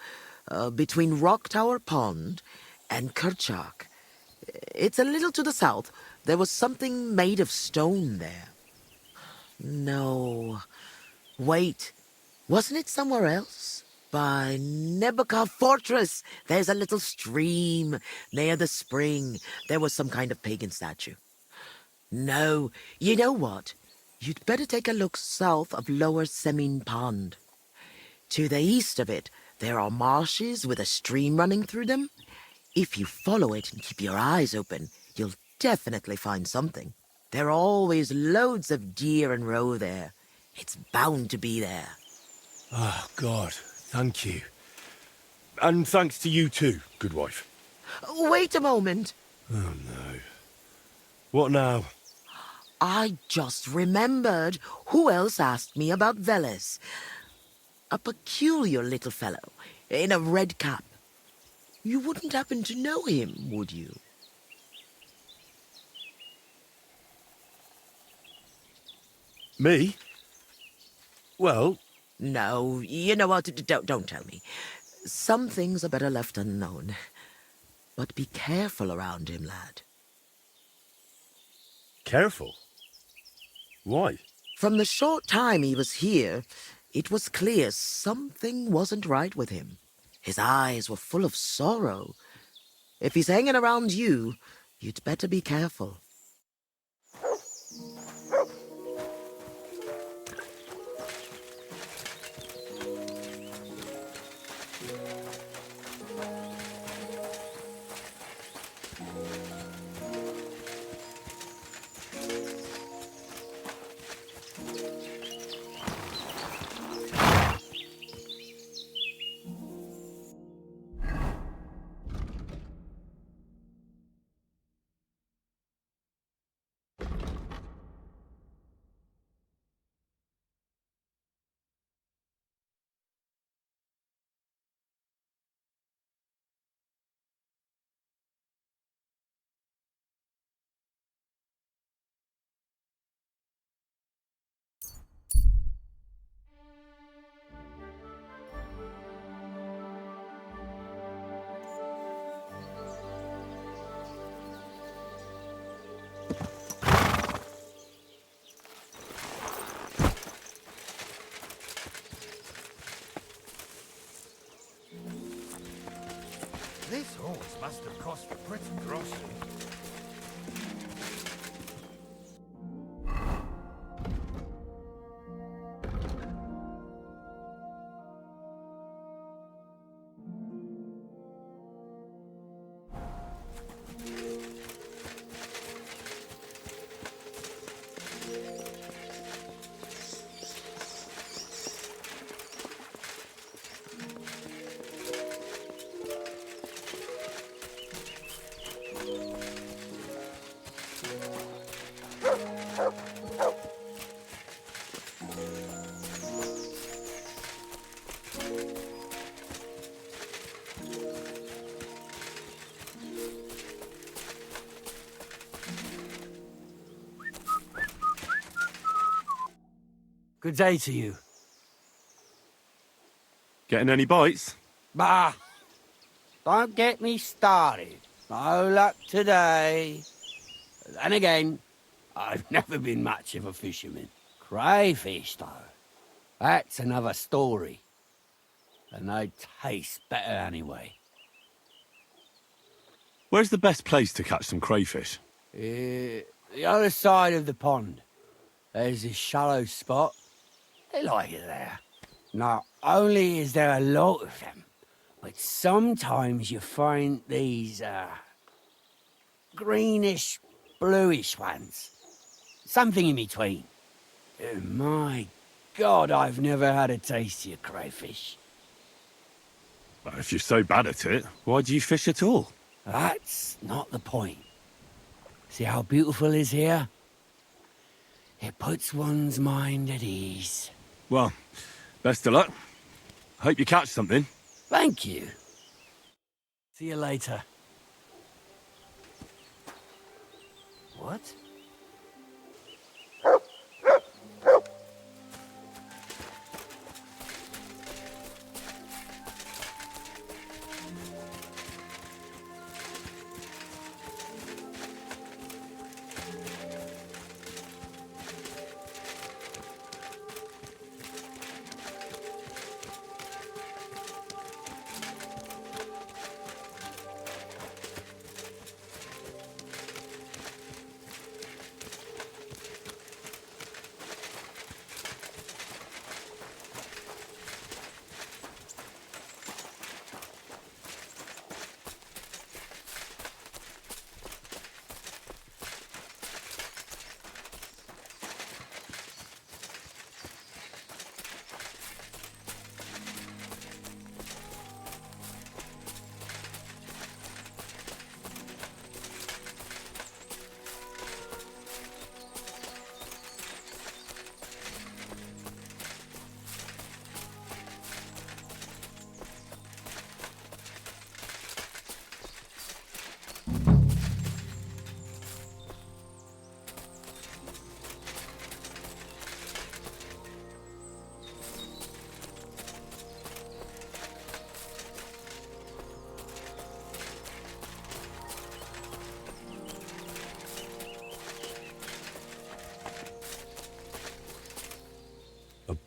between Rock Tower Pond and Kerchak. It's a little to the south. There was something made of stone there. No. Wait. Wasn't it somewhere else? By Nebuchadnezzar Fortress, there's a little stream near the spring. There was some kind of pagan statue. No, you know what? You'd better take a look south of Lower Semine Pond. To the east of it, there are marshes with a stream running through them. If you follow it and keep your eyes open, you'll definitely find something. There are always loads of deer and roe there. It's bound to be there. Oh, God, thank you. And thanks to you too, good wife. Wait a moment. Oh, no. What now? I just remembered who else asked me about Veles. A peculiar little fellow in a red cap. You wouldn't happen to know him, would you? Me? Well, No, you know what? Don't tell me. Some things are better left unknown. But be careful around him, lad. careful. Why? From the short time he was here, it was clear something wasn't right with him. His eyes were full of sorrow. If he's hanging around you, you'd better be careful. This horse must have cost a pretty grossy. Good day to you. Getting any bites? Bah! Don't get me started. No luck today. Then again, I've never been much of a fisherman. Crayfish, though. That's another story. And they taste better anyway. Where's the best place to catch some crayfish? The other side of the pond. There's this shallow spot. They like it there. Not only is there a lot of them, but sometimes you find these, greenish, bluish ones. Something in between. My God, I've never had a tastier crayfish. Well, if you're so bad at it, why do you fish at all? That's not the point. See how beautiful it is here? It puts one's mind at ease. Well, best of luck. Hope you catch something. Thank you. See you later. What?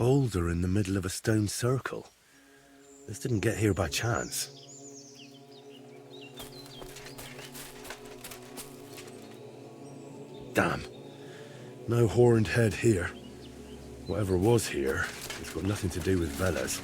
boulder in the middle of a stone circle. This didn't get here by chance. Damn. No horned head here. Whatever was here, it's got nothing to do with Velas.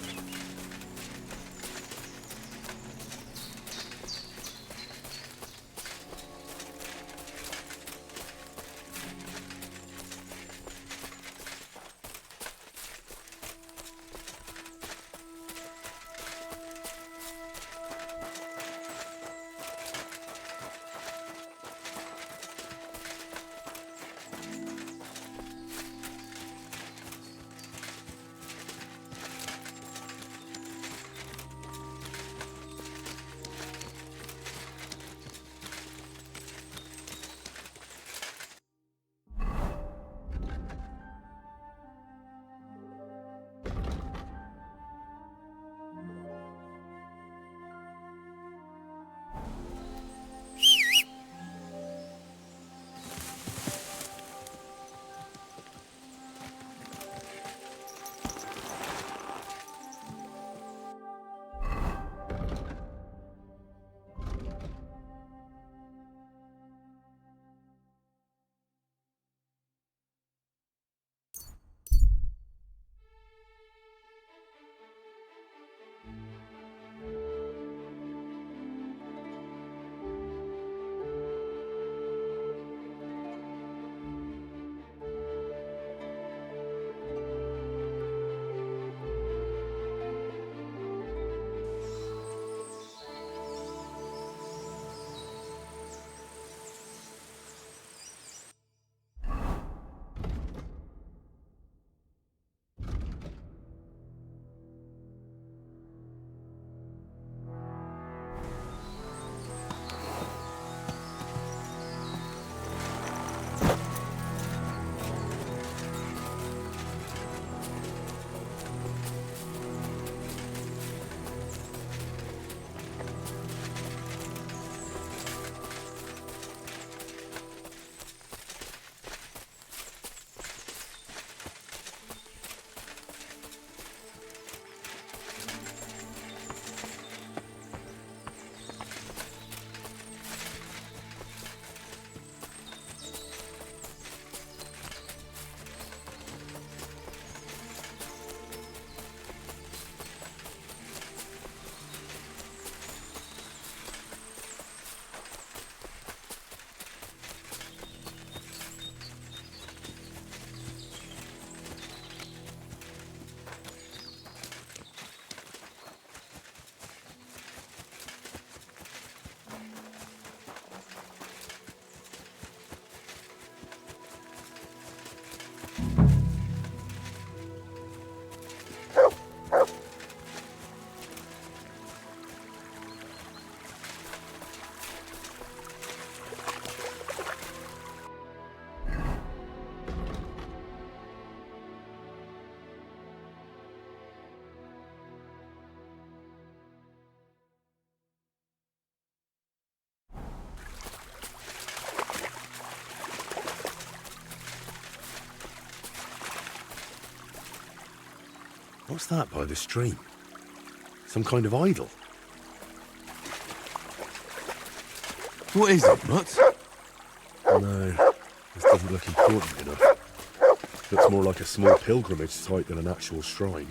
What's that by the stream? Some kind of idol? What is it, Mutt? No, this doesn't look important enough. Looks more like a small pilgrimage site than an actual shrine.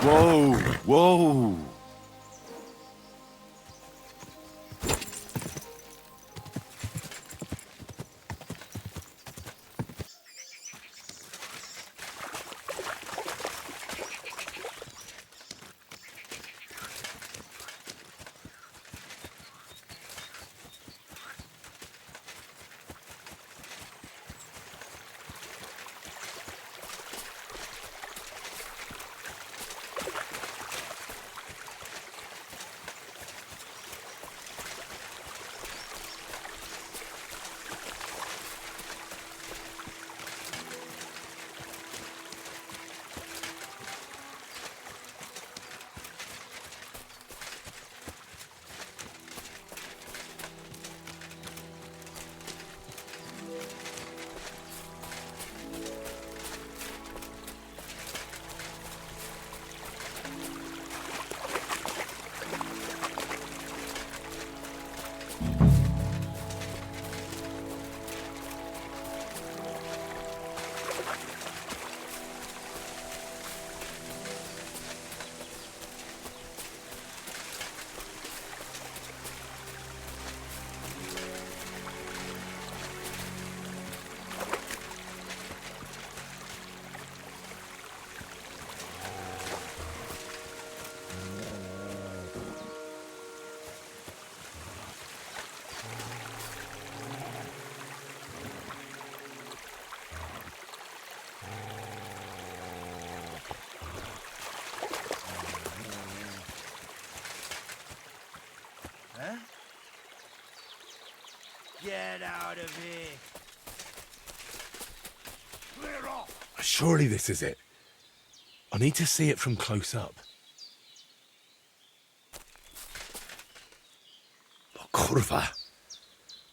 Whoa, whoa. Get out of here. Clear off. Surely this is it. I need to see it from close up. Oh, Curva.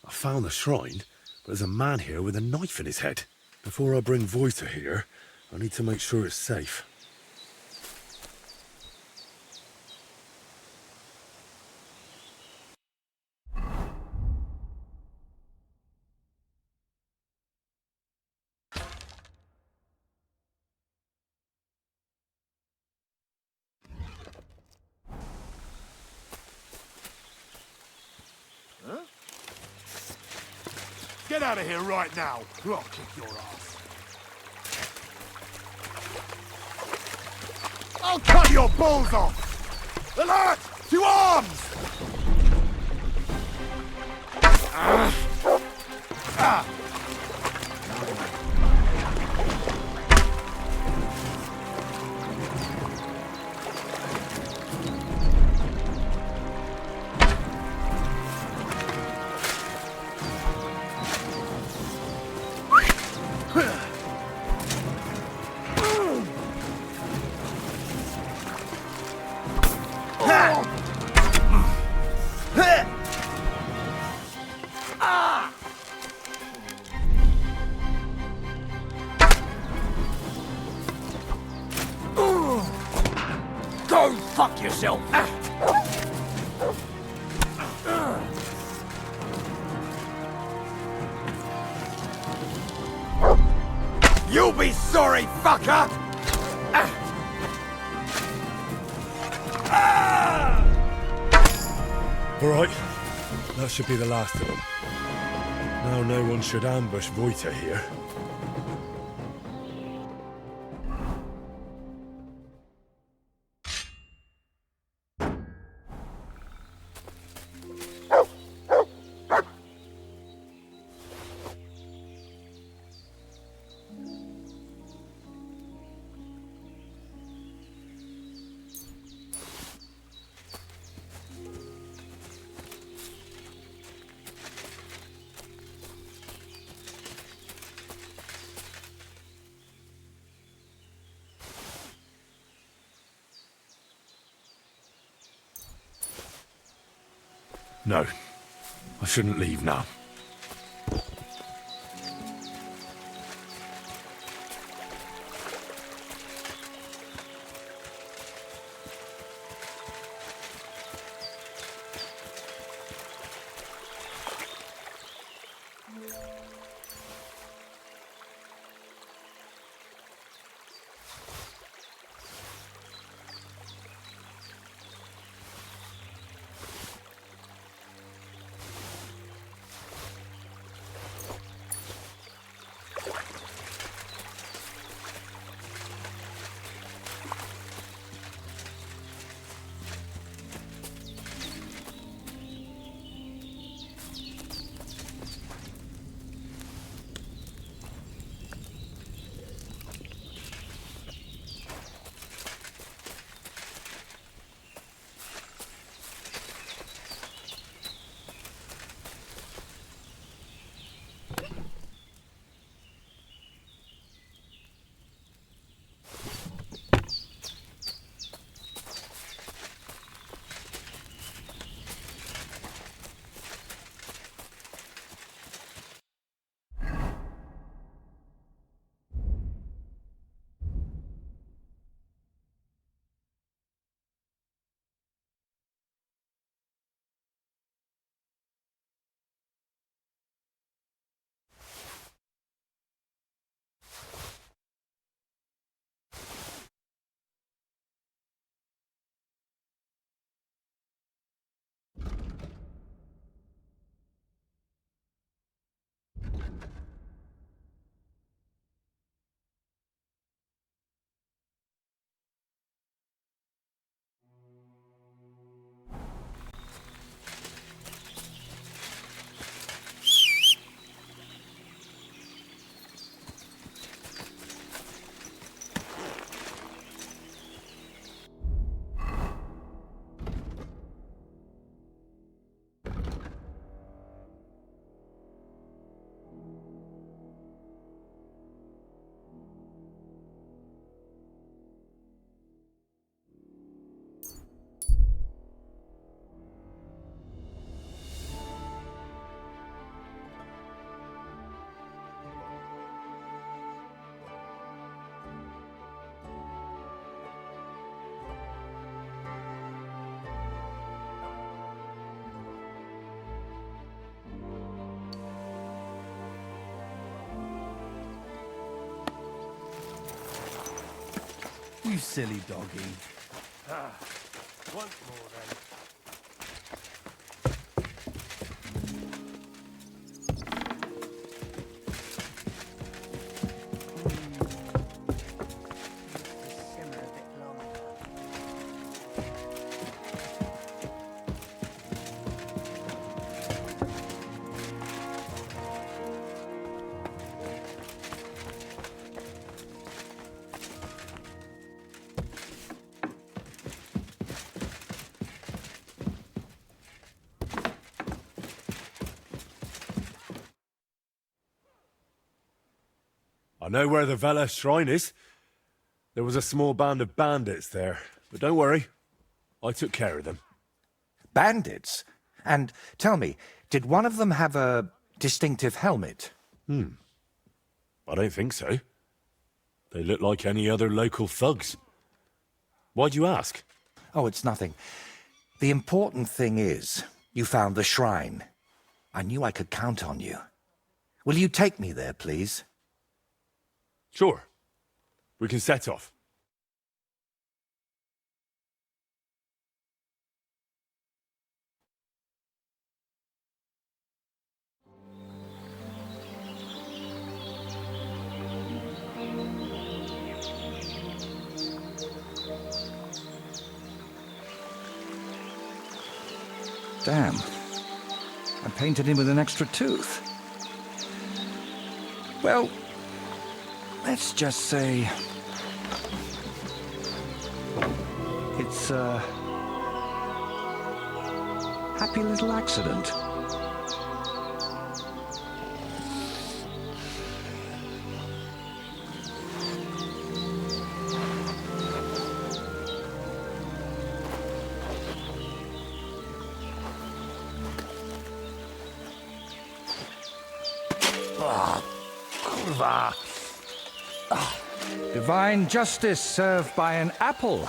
I found the shrine, but there's a man here with a knife in his head. Before I bring Voita here, I need to make sure it's safe. Get out of here right now, or I'll kick your ass. I'll cut your balls off! Alert! To arms! Go fuck yourself! You'll be sorry, fucker! All right, that should be the last of them. Now no one should ambush Voita here. No, I shouldn't leave now. You silly doggy. Once more, then. Simmer a bit longer. I know where the Vela shrine is. There was a small band of bandits there, but don't worry. I took care of them. Bandits? And tell me, did one of them have a distinctive helmet? I don't think so. They look like any other local thugs. Why'd you ask? Oh, it's nothing. The important thing is, you found the shrine. I knew I could count on you. Will you take me there, please? Sure. We can set off. Damn. I painted him with an extra tooth. Well, let's just say it's a happy little accident. Kurwa. Divine justice served by an apple.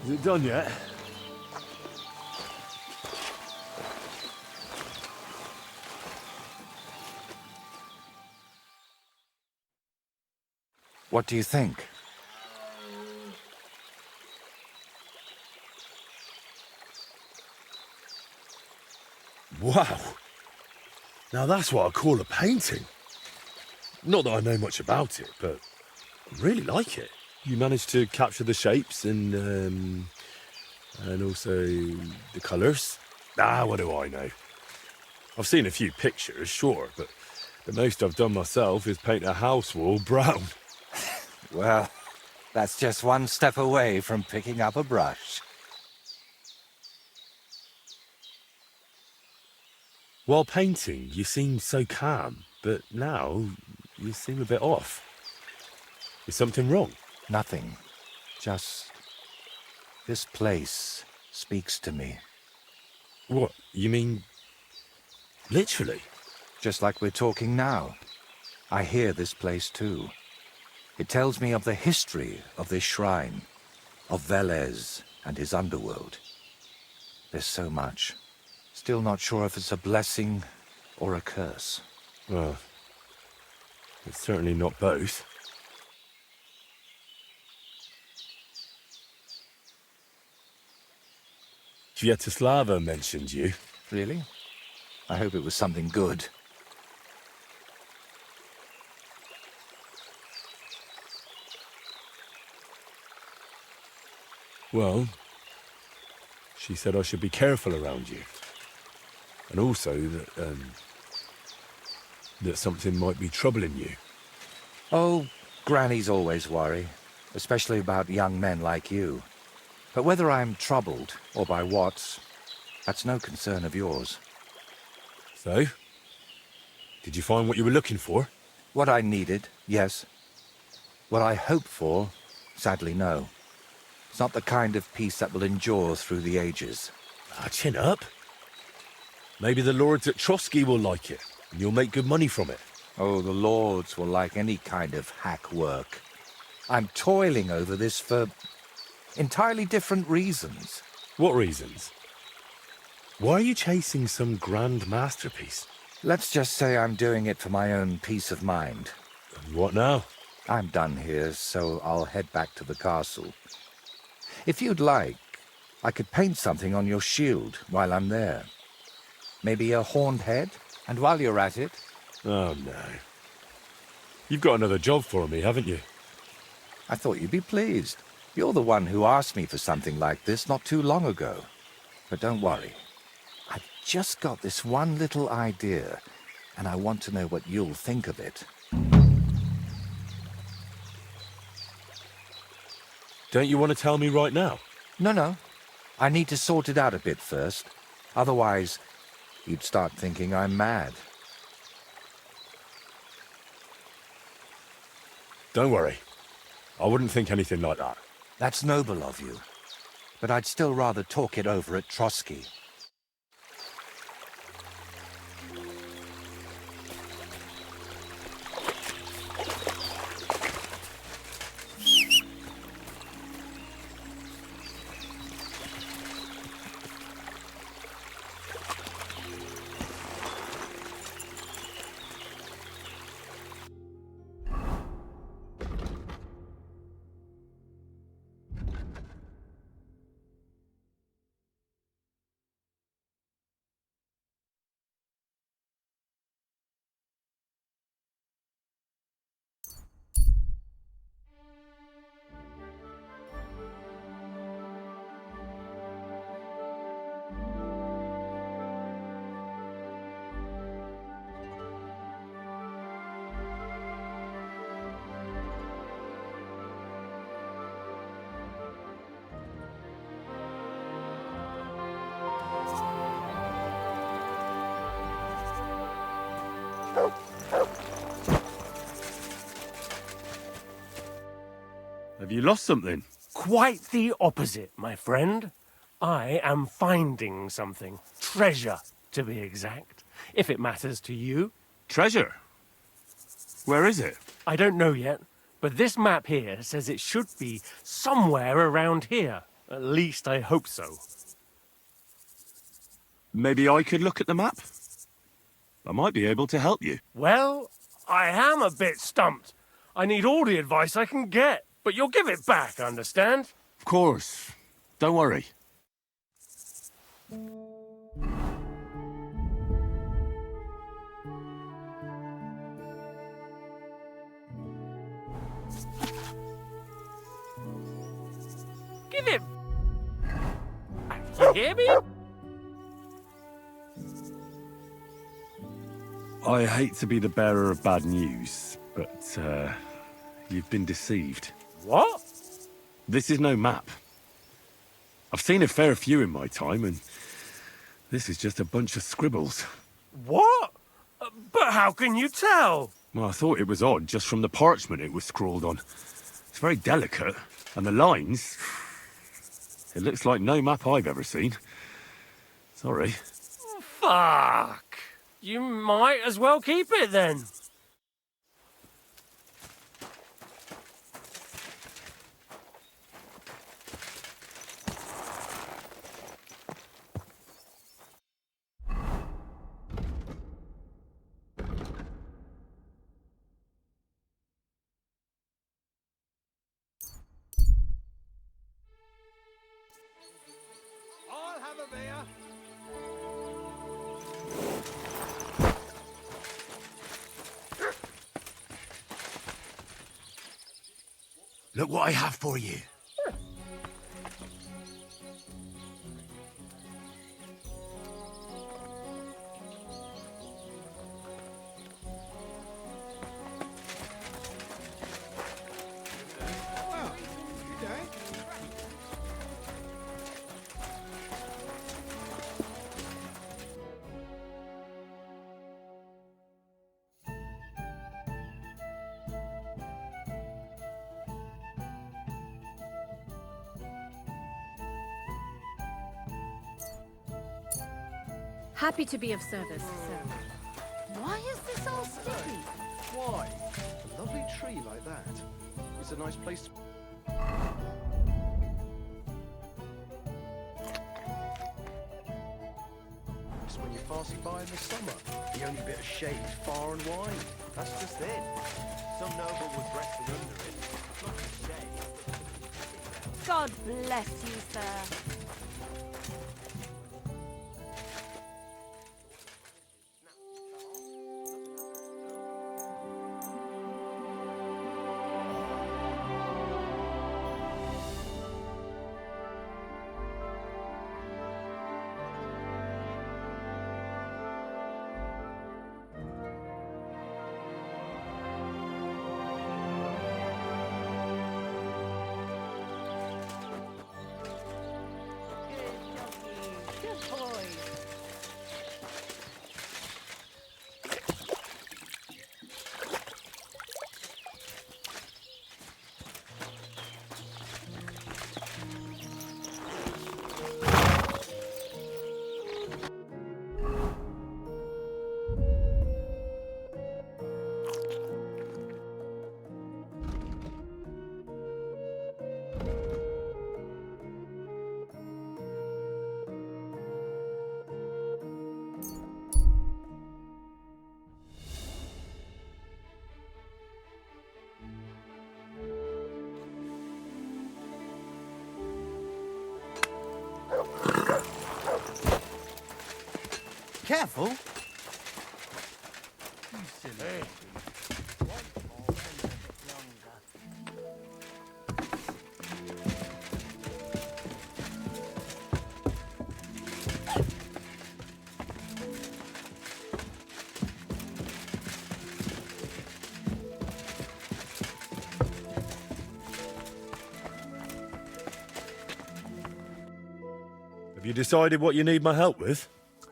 Is it done yet? What do you think? Wow. Now that's what I call a painting. Not that I know much about it, but I really like it. You managed to capture the shapes and also the colours. What do I know? I've seen a few pictures, sure, but the most I've done myself is paint a house wall brown. Well, that's just one step away from picking up a brush. While painting, you seemed so calm, but now you seem a bit off. Is something wrong? Nothing. Just this place speaks to me. What, you mean literally? Just like we're talking now. I hear this place too. It tells me of the history of this shrine, of Velez and his underworld. There's so much. Still not sure if it's a blessing or a curse. Well, it's certainly not both. Sviatoslava mentioned you. Really? I hope it was something good. Well, she said I should be careful around you. And also that something might be troubling you. Oh, grannies always worry, especially about young men like you. But whether I'm troubled or by what, that's no concern of yours. So, did you find what you were looking for? What I needed, yes. What I hope for, sadly, no. It's not the kind of peace that will endure through the ages. Chin up. Maybe the lords at Trotsky will like it, and you'll make good money from it. Oh, the lords will like any kind of hack work. I'm toiling over this for entirely different reasons. What reasons? Why are you chasing some grand masterpiece? Let's just say I'm doing it for my own peace of mind. And what now? I'm done here, so I'll head back to the castle. If you'd like, I could paint something on your shield while I'm there. Maybe a horned head? And while you're at it... Oh, no. You've got another job for me, haven't you? I thought you'd be pleased. You're the one who asked me for something like this not too long ago. But don't worry. I've just got this one little idea, and I want to know what you'll think of it. Don't you want to tell me right now? No. I need to sort it out a bit first. Otherwise, you'd start thinking I'm mad. Don't worry. I wouldn't think anything like that. That's noble of you. But I'd still rather talk it over at Trotsky. Have you lost something? Quite the opposite, my friend. I am finding something. Treasure, to be exact, if it matters to you. Treasure? Where is it? I don't know yet, but this map here says it should be somewhere around here. At least I hope so. Maybe I could look at the map? I might be able to help you. Well, I am a bit stumped. I need all the advice I can get, but you'll give it back, understand? Of course. Don't worry. Give it... You hear me? I hate to be the bearer of bad news, but, you've been deceived. What? This is no map. I've seen a fair few in my time, and this is just a bunch of scribbles. What? But how can you tell? Well, I thought it was odd just from the parchment it was scrawled on. It's very delicate, and the lines... It looks like no map I've ever seen. Sorry. Fuck. You might as well keep it then. I'll have a beer. Look what I have for you. Happy to be of service, sir. Why is this all sticky? Why? A lovely tree like that. It's a nice place to... passing by in the summer. The only bit of shade far and wide. That's just it. Some noble was resting under it. Not to say. God bless you, sir. Good boy. Careful. Hey. Have you decided what you need my help with?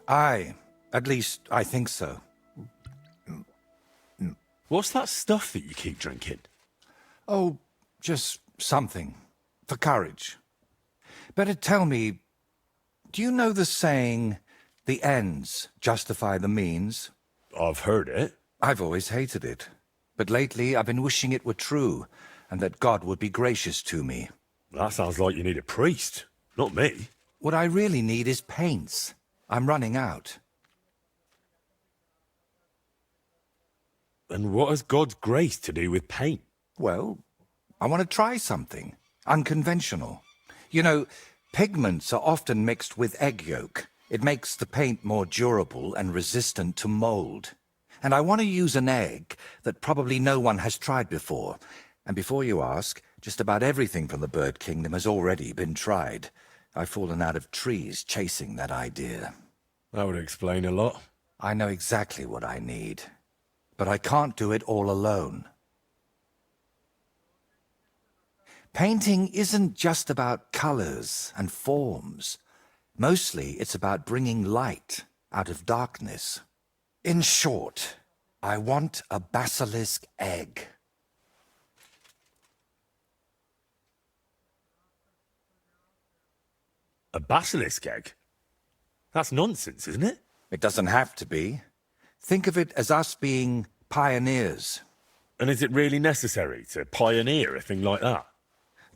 Aye, at least I think so. What's that stuff that you keep drinking? Oh, just something. For courage. Better tell me, do you know the saying, the ends justify the means? I've heard it. I've always hated it. But lately I've been wishing it were true, and that God would be gracious to me. That sounds like you need a priest, not me. What I really need is paints. I'm running out. And what has God's grace to do with paint? Well, I want to try something unconventional. You know, pigments are often mixed with egg yolk. It makes the paint more durable and resistant to mold. And I want to use an egg that probably no one has tried before. And before you ask, just about everything from the bird kingdom has already been tried. I've fallen out of trees chasing that idea. That would explain a lot. I know exactly what I need. But I can't do it all alone. Painting isn't just about colors and forms. Mostly it's about bringing light out of darkness. In short, I want a basilisk egg. A basilisk egg? That's nonsense, isn't it? It doesn't have to be. Think of it as us being pioneers. And is it really necessary to pioneer a thing like that?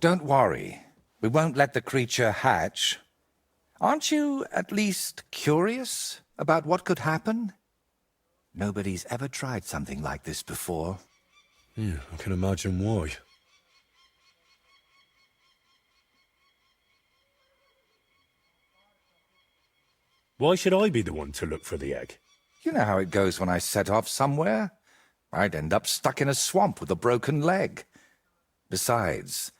Don't worry. We won't let the creature hatch. Aren't you at least curious about what could happen? Nobody's ever tried something like this before. Yeah, I can imagine why. Why should I be the one to look for the egg? You know how it goes when I set off somewhere. I'd end up stuck in a swamp with a broken leg. Besides,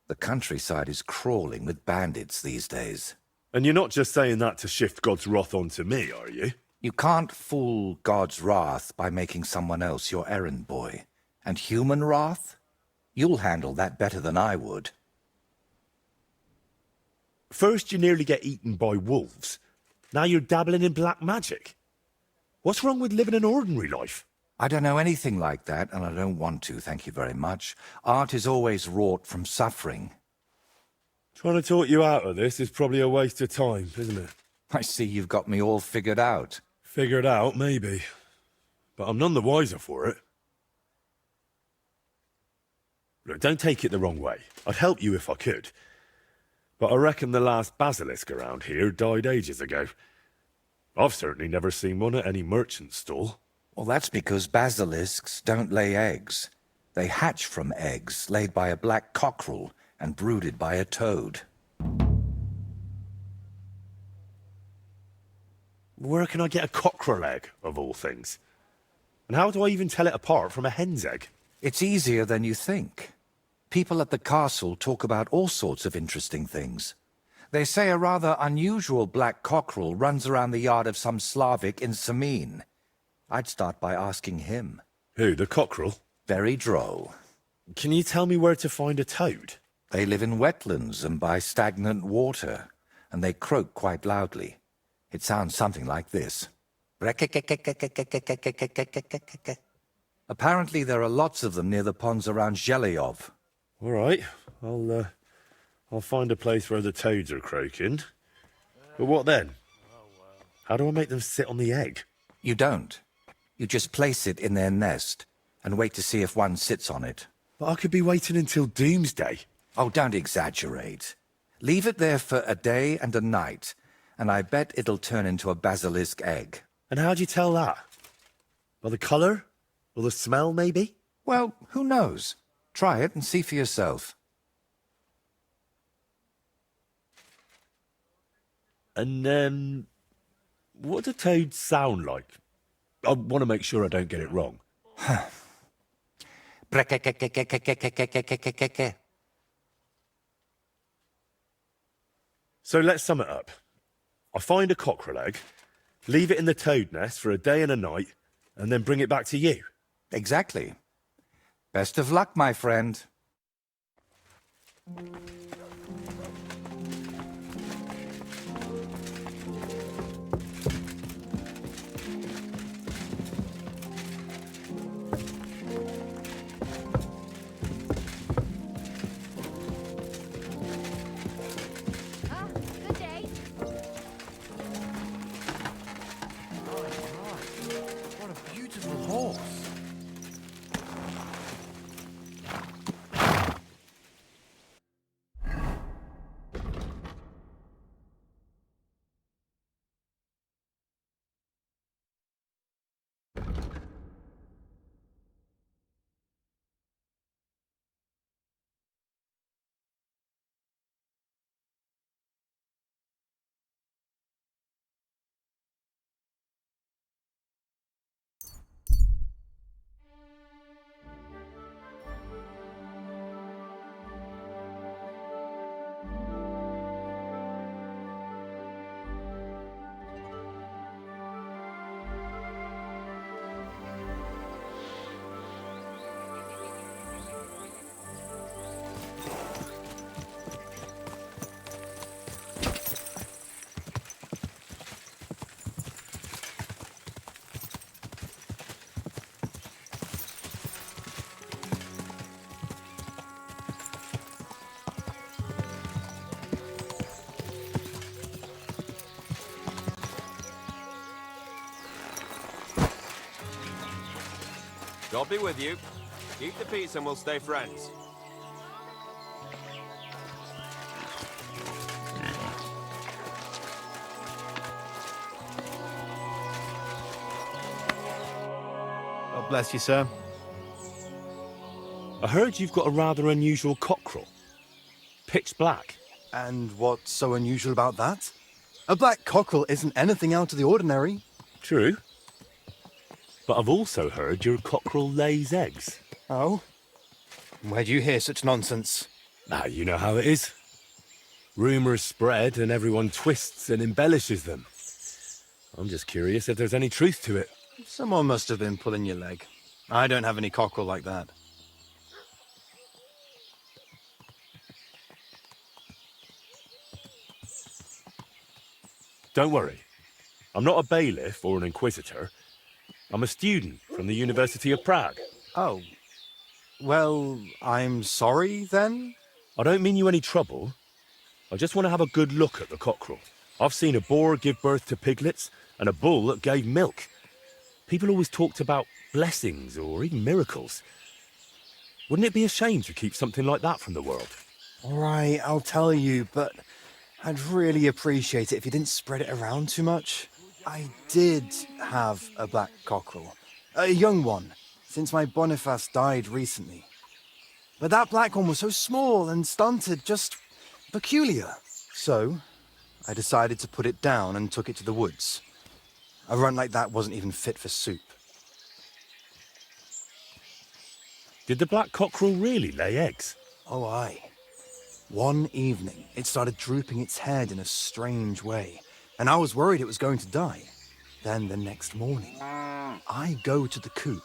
the countryside is crawling with bandits these days. And you're not just saying that to shift God's wrath onto me, are you? You can't fool God's wrath by making someone else your errand boy. And human wrath? You'll handle that better than I would. First you nearly get eaten by wolves. Now you're dabbling in black magic. What's wrong with living an ordinary life? I don't know anything like that, and I don't want to, thank you very much. Art is always wrought from suffering. Trying to talk you out of this is probably a waste of time, isn't it? I see you've got me all figured out. Figured out, maybe. But I'm none the wiser for it. Look, don't take it the wrong way. I'd help you if I could. But I reckon the last basilisk around here died ages ago. I've certainly never seen one at any merchant stall. Well, that's because basilisks don't lay eggs. They hatch from eggs laid by a black cockerel and brooded by a toad. Where can I get a cockerel egg, of all things? And how do I even tell it apart from a hen's egg? It's easier than you think. People at the castle talk about all sorts of interesting things. They say a rather unusual black cockerel runs around the yard of some Slavic in Samin. I'd start by asking him. Who, the cockerel? Very droll. Can you tell me where to find a toad? They live in wetlands and by stagnant water, and they croak quite loudly. It sounds something like this. Apparently there are lots of them near the ponds around Zhelyov. All right, I'll find a place where the toads are croaking. But what then? How do I make them sit on the egg? You don't. You just place it in their nest and wait to see if one sits on it. But I could be waiting until doomsday. Oh, don't exaggerate. Leave it there for a day and a night, and I bet it'll turn into a basilisk egg. And how do you tell that? By the colour? Or the smell, maybe? Well, who knows? Try it and see for yourself. And, what do toads sound like? I want to make sure I don't get it wrong. So let's sum it up. I find a cockerel egg, leave it in the toad nest for a day and a night, and then bring it back to you. Exactly. Best of luck, my friend. Ah, good day. What a beautiful horse. God be with you. Keep the peace and we'll stay friends. God bless you, sir. I heard you've got a rather unusual cockerel. Pitch black. And what's so unusual about that? A black cockerel isn't anything out of the ordinary. True. But I've also heard your cockerel lays eggs. Oh? Where do you hear such nonsense? Now, you know how it is. Rumours spread and everyone twists and embellishes them. I'm just curious if there's any truth to it. Someone must have been pulling your leg. I don't have any cockerel like that. Don't worry. I'm not a bailiff or an inquisitor. I'm a student from the University of Prague. Oh. Well, I'm sorry, then? I don't mean you any trouble. I just want to have a good look at the cockerel. I've seen a boar give birth to piglets and a bull that gave milk. People always talked about blessings or even miracles. Wouldn't it be a shame to keep something like that from the world? All right, I'll tell you, but I'd really appreciate it if you didn't spread it around too much. I did have a black cockerel. A young one, since my Boniface died recently. But that black one was so small and stunted, just peculiar. So, I decided to put it down and took it to the woods. A runt like that wasn't even fit for soup. Did the black cockerel really lay eggs? Oh, aye. One evening, it started drooping its head in a strange way, and I was worried it was going to die. Then the next morning, I go to the coop,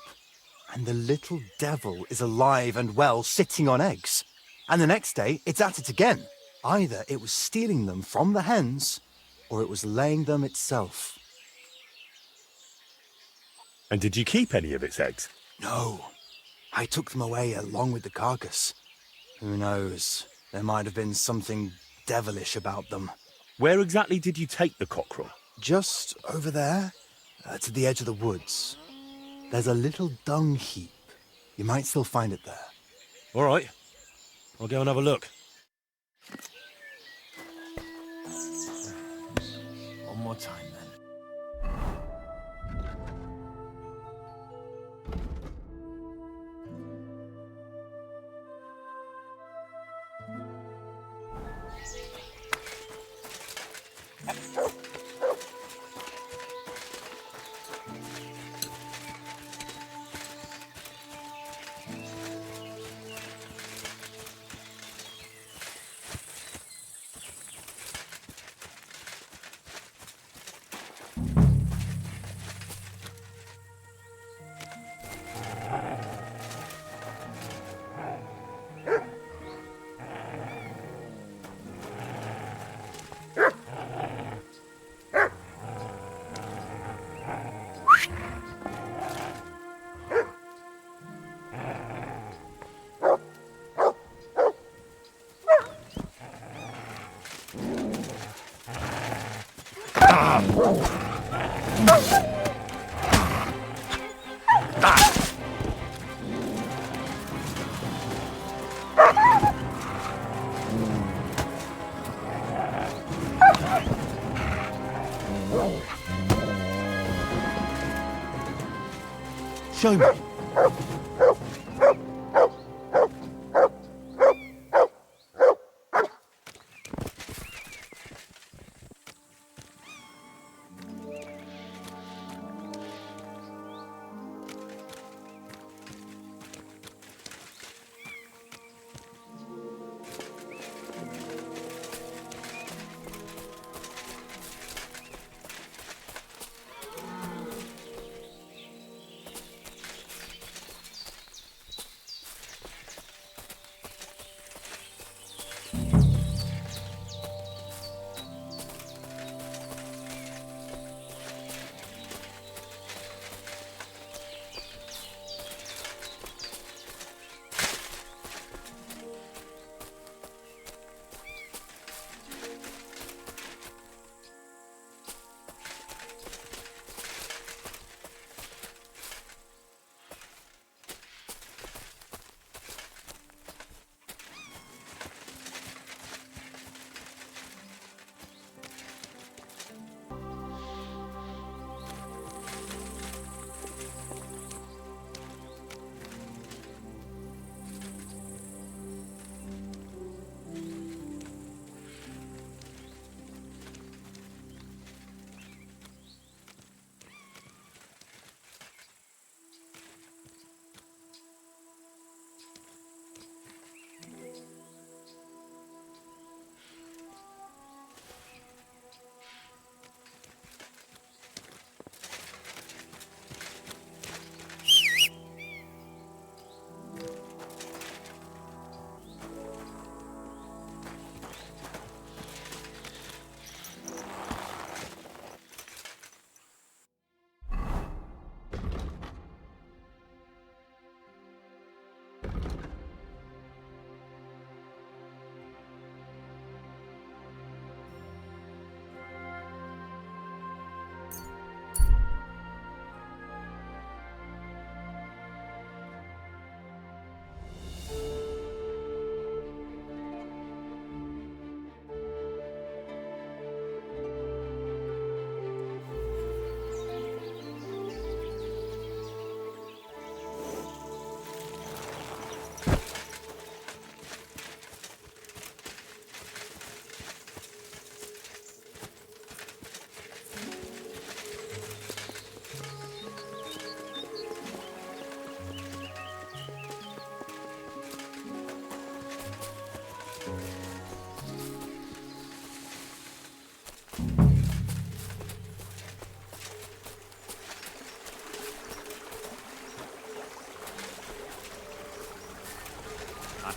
and the little devil is alive and well, sitting on eggs. And the next day, it's at it again. Either it was stealing them from the hens, or it was laying them itself. And did you keep any of its eggs? No, I took them away along with the carcass. Who knows? There might have been something devilish about them. Where exactly did you take the cockerel? Just over there, to the edge of the woods. There's a little dung heap. You might still find it there. All right. I'll go and have a look. One more time, then. Show me.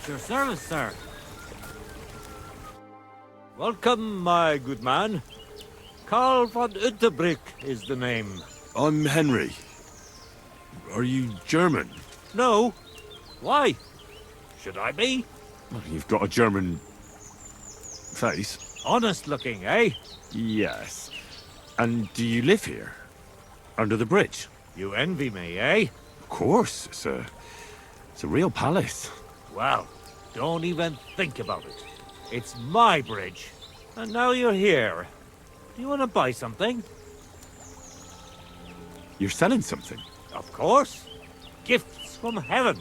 your service, sir. Welcome, my good man. Karl von Unterbrick is the name. I'm Henry. Are you German? No. Why? Should I be? Well, you've got a German face. Honest looking, eh? Yes. And do you live here? Under the bridge? You envy me, eh? Of course. It's a real palace. Well, don't even think about it. It's my bridge. And now you're here. Do you want to buy something? You're selling something? Of course. Gifts from heaven.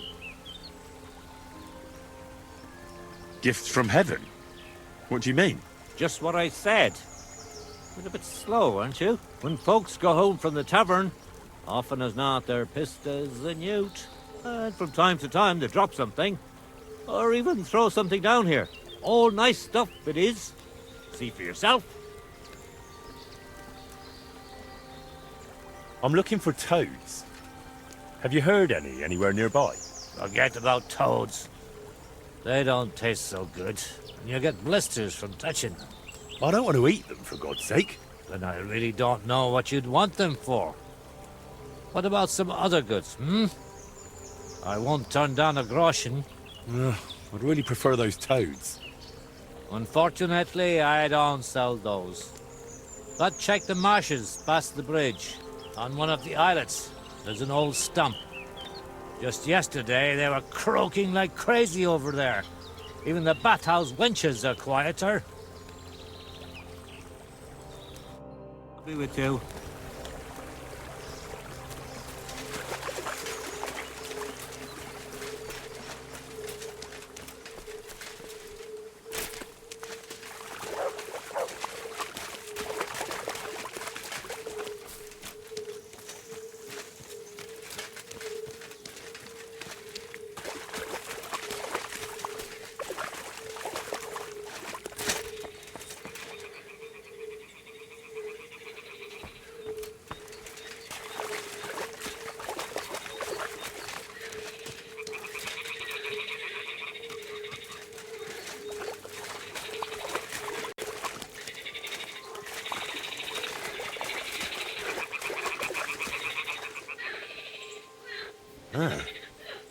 Gifts from heaven? What do you mean? Just what I said. You're a bit slow, aren't you? When folks go home from the tavern, often as not they're pissed as a newt. And from time to time they drop something. Or even throw something down here. All nice stuff it is. See for yourself. I'm looking for toads. Have you heard any anywhere nearby? Forget about toads. They don't taste so good. And you get blisters from touching them. I don't want to eat them, for God's sake. Then I really don't know what you'd want them for. What about some other goods, I won't turn down a groschen. I'd really prefer those toads. Unfortunately, I don't sell those. But check the marshes past the bridge. On one of the islets, there's an old stump. Just yesterday, they were croaking like crazy over there. Even the bathhouse wenches are quieter. I'll be with you.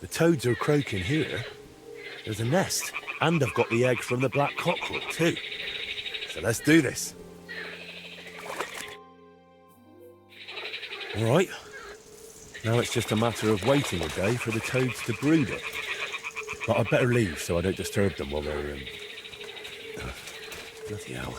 The toads are croaking here. There's a nest, and I've got the egg from the black cockerel too. So let's do this. All right. Now it's just a matter of waiting a day for the toads to brood it. But I'd better leave so I don't disturb them while they're in. Bloody hell.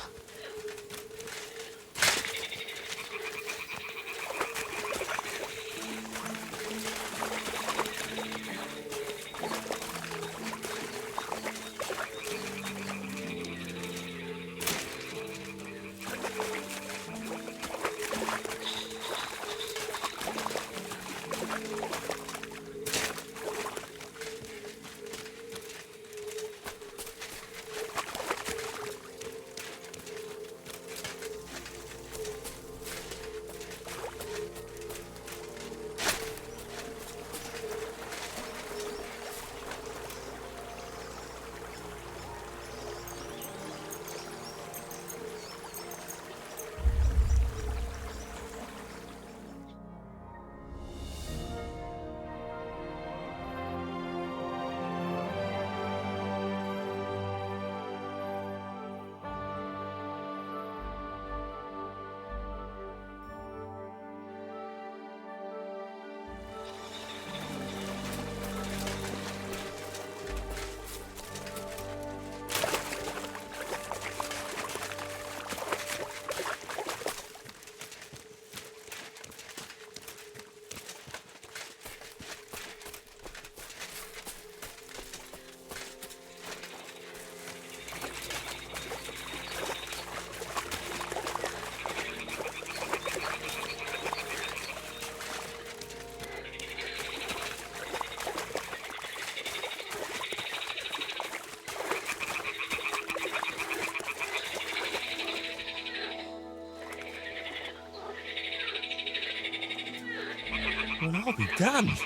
Well, I'll be damned.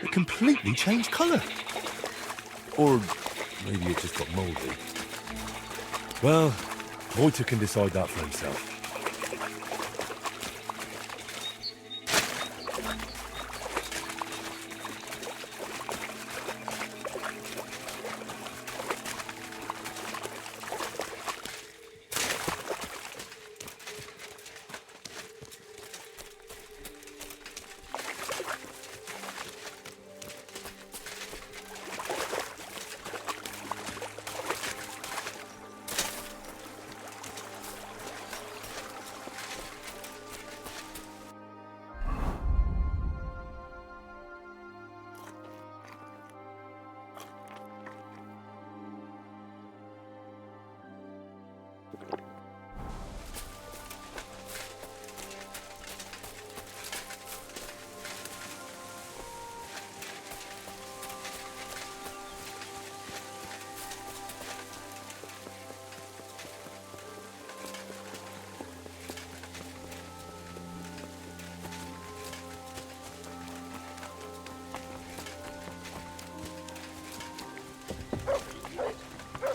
It completely changed colour. Or Maybe it just got mouldy. Well, Voiter can decide that for himself.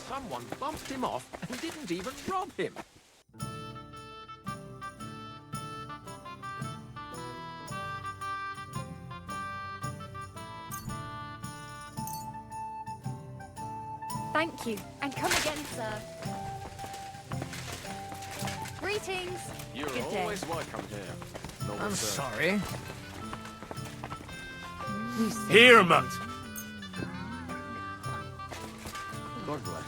Someone bumped him off and didn't even rob him. Thank you, and come again, sir. Greetings. You're Good day. always welcome here. I'm sorry. Here, mutt! God bless.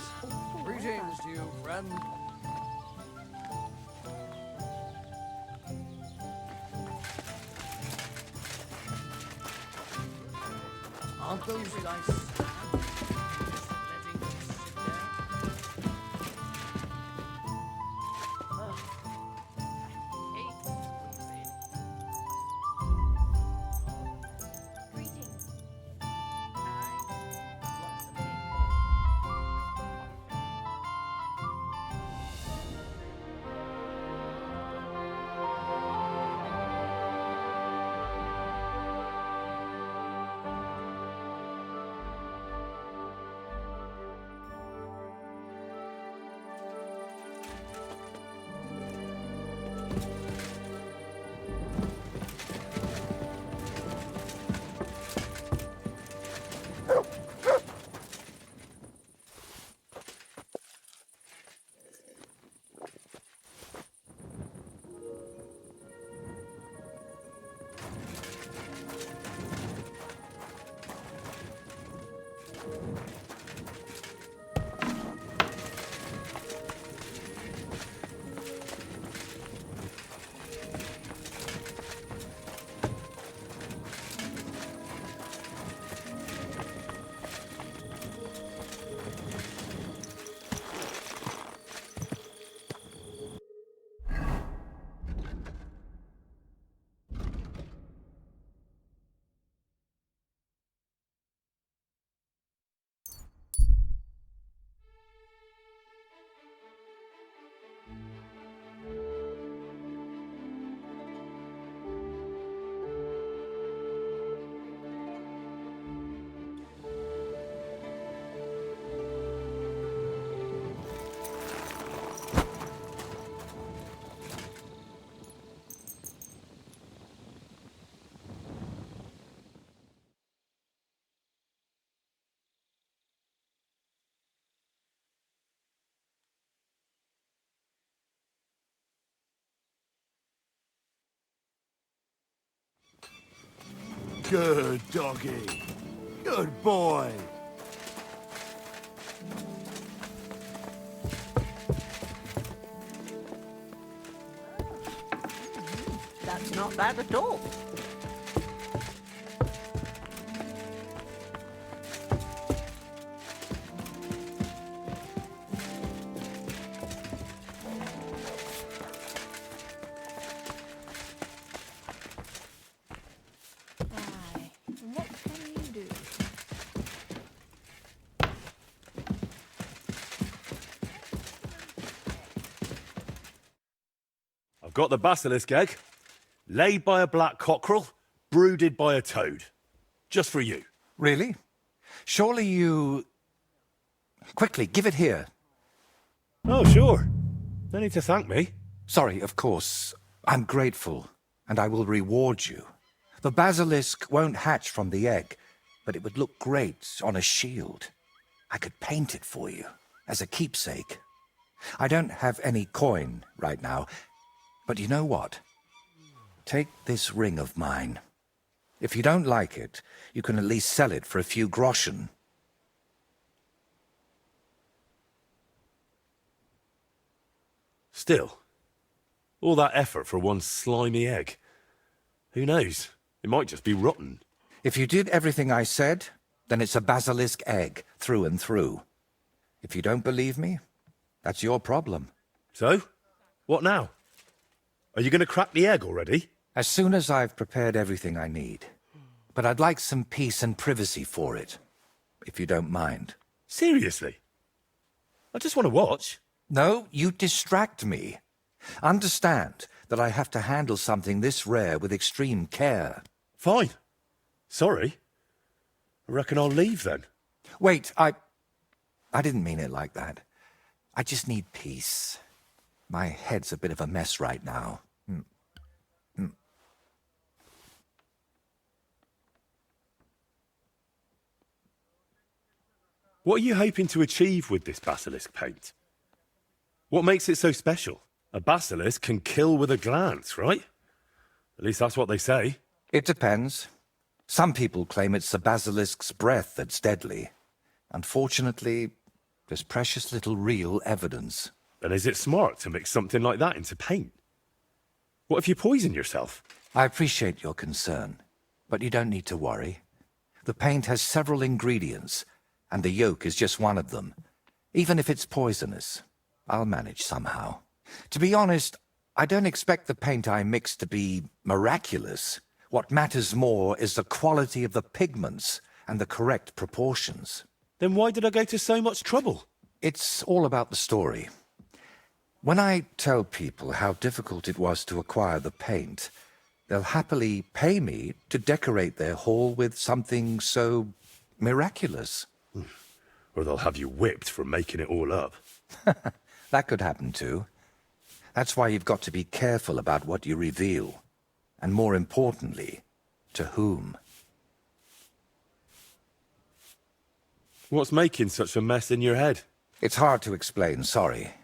Greetings to you, friend. Aren't those nice? Good doggy. Good boy. That's not bad at all. Aye. What can you do? I've got the basilisk egg, laid by a black cockerel, brooded by a toad. Just for you. Really? Surely you... Quickly, give it here. Oh, sure. No need to thank me. Sorry, of course. I'm grateful, and I will reward you. The basilisk won't hatch from the egg, but it would look great on a shield. I could paint it for you, as a keepsake. I don't have any coin right now, but you know what? Take this ring of mine. If you don't like it, you can at least sell it for a few groschen. Still, all that effort for one slimy egg. Who knows? It might just be rotten. If you did everything I said, then it's a basilisk egg, through and through. If you don't believe me, that's your problem. So? What now? Are you going to crack the egg already? As soon as I've prepared everything I need. But I'd like some peace and privacy for it, if you don't mind. Seriously? I just want to watch. No, you distract me. Understand that I have to handle something this rare with extreme care. Fine. Sorry. I reckon I'll leave then. Wait, I didn't mean it like that. I just need peace. My head's a bit of a mess right now. What are you hoping to achieve with this basilisk paint? What makes it so special? A basilisk can kill with a glance, right? At least that's what they say. It depends. Some people claim it's the basilisk's breath that's deadly. Unfortunately, there's precious little real evidence. Then is it smart to mix something like that into paint? What if you poison yourself? I appreciate your concern, but you don't need to worry. The paint has several ingredients, and the yolk is just one of them. Even if it's poisonous, I'll manage somehow. To be honest, I don't expect the paint I mix to be miraculous. What matters more is the quality of the pigments and the correct proportions. Then why did I go to so much trouble? It's all about the story. When I tell people how difficult it was to acquire the paint, they'll happily pay me to decorate their hall with something so miraculous. Or they'll have you whipped for making it all up. That could happen too. That's why you've got to be careful about what you reveal. And more importantly, to whom. What's making such a mess in your head? It's hard to explain, sorry.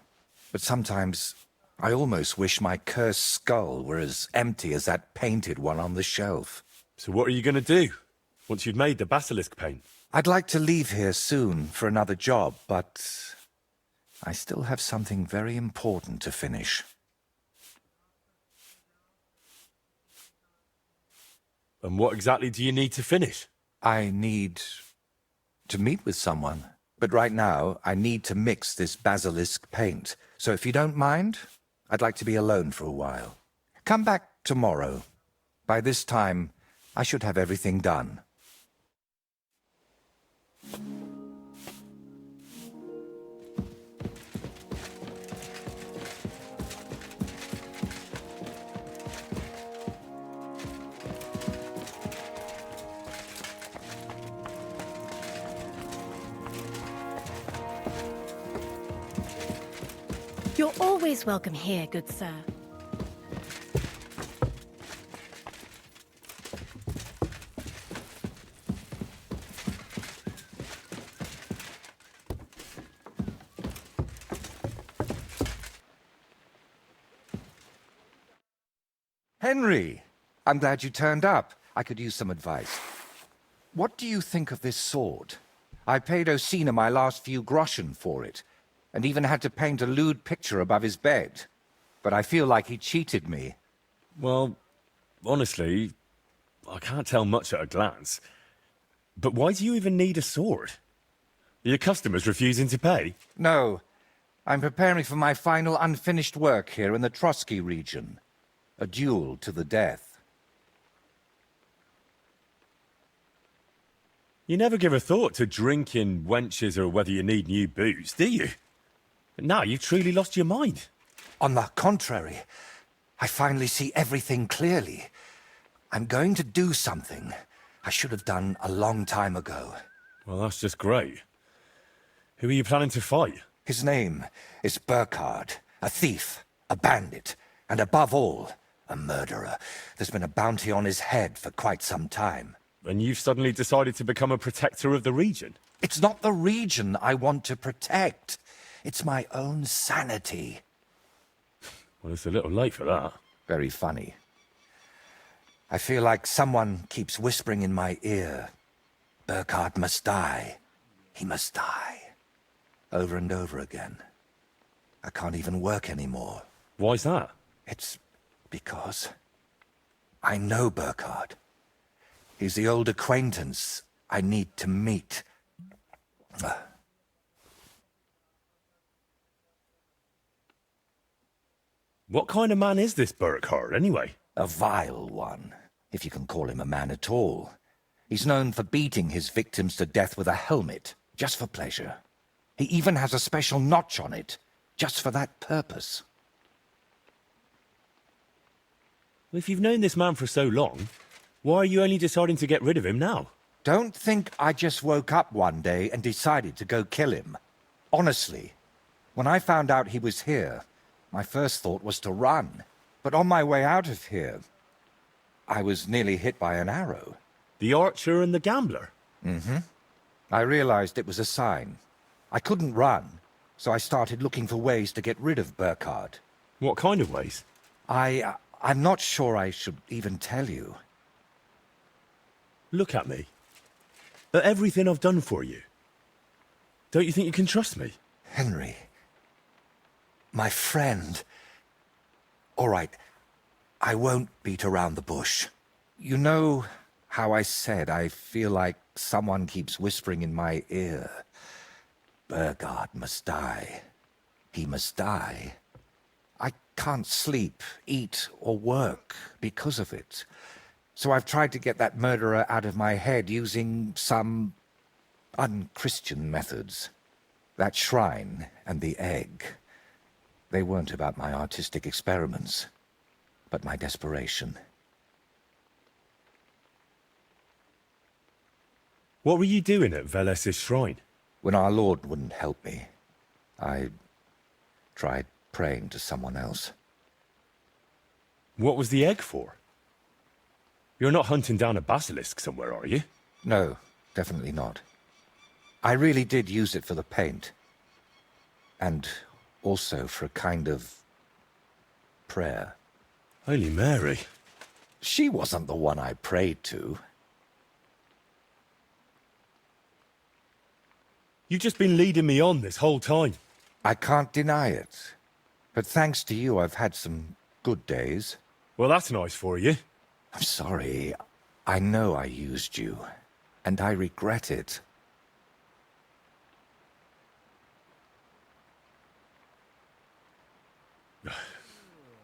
But sometimes I almost wish my cursed skull were as empty as that painted one on the shelf. So what are you going to do, once you've made the basilisk paint? I'd like to leave here soon for another job, but I still have something very important to finish. And what exactly do you need to finish? I need to meet with someone. But right now, I need to mix this basilisk paint. So if you don't mind, I'd like to be alone for a while. Come back tomorrow. By this time, I should have everything done. You're always welcome here, good sir. Henry! I'm glad you turned up. I could use some advice. What do you think of this sword? I paid Osina my last few groschen for it, and even had to paint a lewd picture above his bed. But I feel like he cheated me. Well, honestly, I can't tell much at a glance. But why do you even need a sword? Are your customers refusing to pay? No. I'm preparing for my final unfinished work here in the Trotsky region. A duel to the death. You never give a thought to drinking, wenches, or whether you need new boots, do you? But now you've truly lost your mind. On the contrary, I finally see everything clearly. I'm going to do something I should have done a long time ago. Well, that's just great. Who are you planning to fight? His name is Burkhard, a thief, a bandit, and above all, a murderer. There's been a bounty on his head for quite some time. And you've suddenly decided to become a protector of the region? It's not the region I want to protect. It's my own sanity. Well, it's a little late for that. Very funny. I feel like someone keeps whispering in my ear, Burkhard must die. He must die. Over and over again. I can't even work anymore. Why's that? It's because I know Burkhard. He's the old acquaintance I need to meet. What kind of man is this Burkhard, anyway? A vile one, if you can call him a man at all. He's known for beating his victims to death with a helmet, just for pleasure. He even has a special notch on it, just for that purpose. Well, if you've known this man for so long, why are you only deciding to get rid of him now? Don't think I just woke up one day and decided to go kill him. Honestly, when I found out he was here, my first thought was to run. But on my way out of here, I was nearly hit by an arrow. The archer and the gambler? Mm-hmm. I realized it was a sign. I couldn't run, so I started looking for ways to get rid of Burkhard. What kind of ways? I'm not sure I should even tell you. Look at me. At everything I've done for you. Don't you think you can trust me? Henry. My friend. All right, I won't beat around the bush. You know how I said I feel like someone keeps whispering in my ear, Burkhard must die. He must die. I can't sleep, eat, or work because of it. So I've tried to get that murderer out of my head using some unchristian methods. That shrine and the egg, they weren't about my artistic experiments, but my desperation. What were you doing at Veles's shrine? When our Lord wouldn't help me, I tried praying to someone else. What was the egg for? You're not hunting down a basilisk somewhere, are you? No, definitely not. I really did use it for the paint. And also for a kind of prayer. Holy Mary. She wasn't the one I prayed to. You've just been leading me on this whole time. I can't deny it. But thanks to you, I've had some good days. Well, that's nice for you. I'm sorry. I know I used you. And I regret it.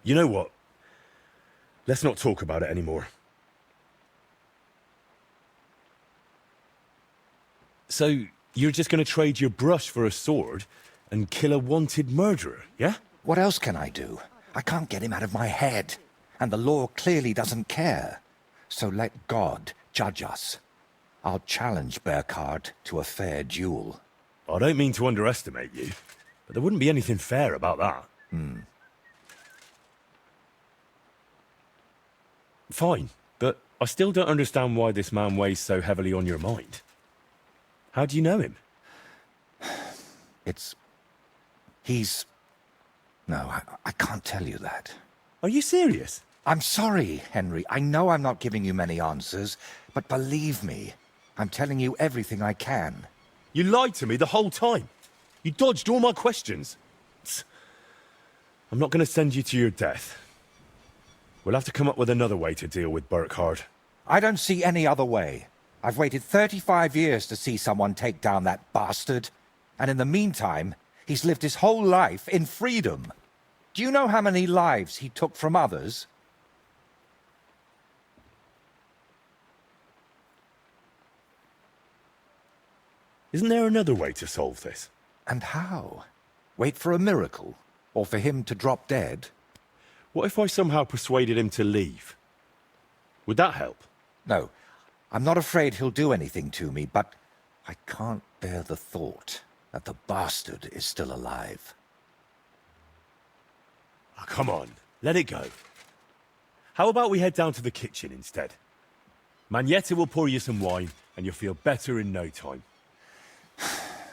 You know what? Let's not talk about it anymore. So, you're just going to trade your brush for a sword and kill a wanted murderer, yeah? What else can I do? I can't get him out of my head. And the law clearly doesn't care. So let God judge us. I'll challenge Burkhard to a fair duel. I don't mean to underestimate you, but there wouldn't be anything fair about that. Fine, but I still don't understand why this man weighs so heavily on your mind. How do you know him? No, I can't tell you that. Are you serious? I'm sorry, Henry. I know I'm not giving you many answers, but believe me, I'm telling you everything I can. You lied to me the whole time. You dodged all my questions. I'm not going to send you to your death. We'll have to come up with another way to deal with Burkhard. I don't see any other way. I've waited 35 years to see someone take down that bastard. And in the meantime, he's lived his whole life in freedom. Do you know how many lives he took from others? Isn't there another way to solve this? And how? Wait for a miracle? Or for him to drop dead? What if I somehow persuaded him to leave? Would that help? No, I'm not afraid he'll do anything to me, but I can't bear the thought. that the bastard is still alive. Oh, come on, let it go. How about we head down to the kitchen instead? Magnetta will pour you some wine, and you'll feel better in no time.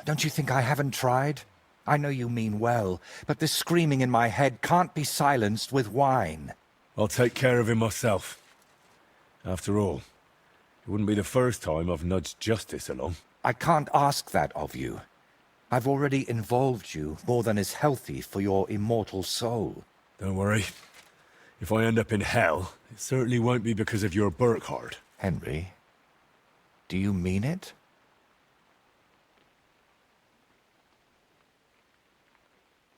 Don't you think I haven't tried? I know you mean well, but this screaming in my head can't be silenced with wine. I'll take care of him myself. After all, it wouldn't be the first time I've nudged justice along. I can't ask that of you. I've already involved you more than is healthy for your immortal soul. Don't worry. If I end up in hell, it certainly won't be because of your Burkhardt. Henry, do you mean it?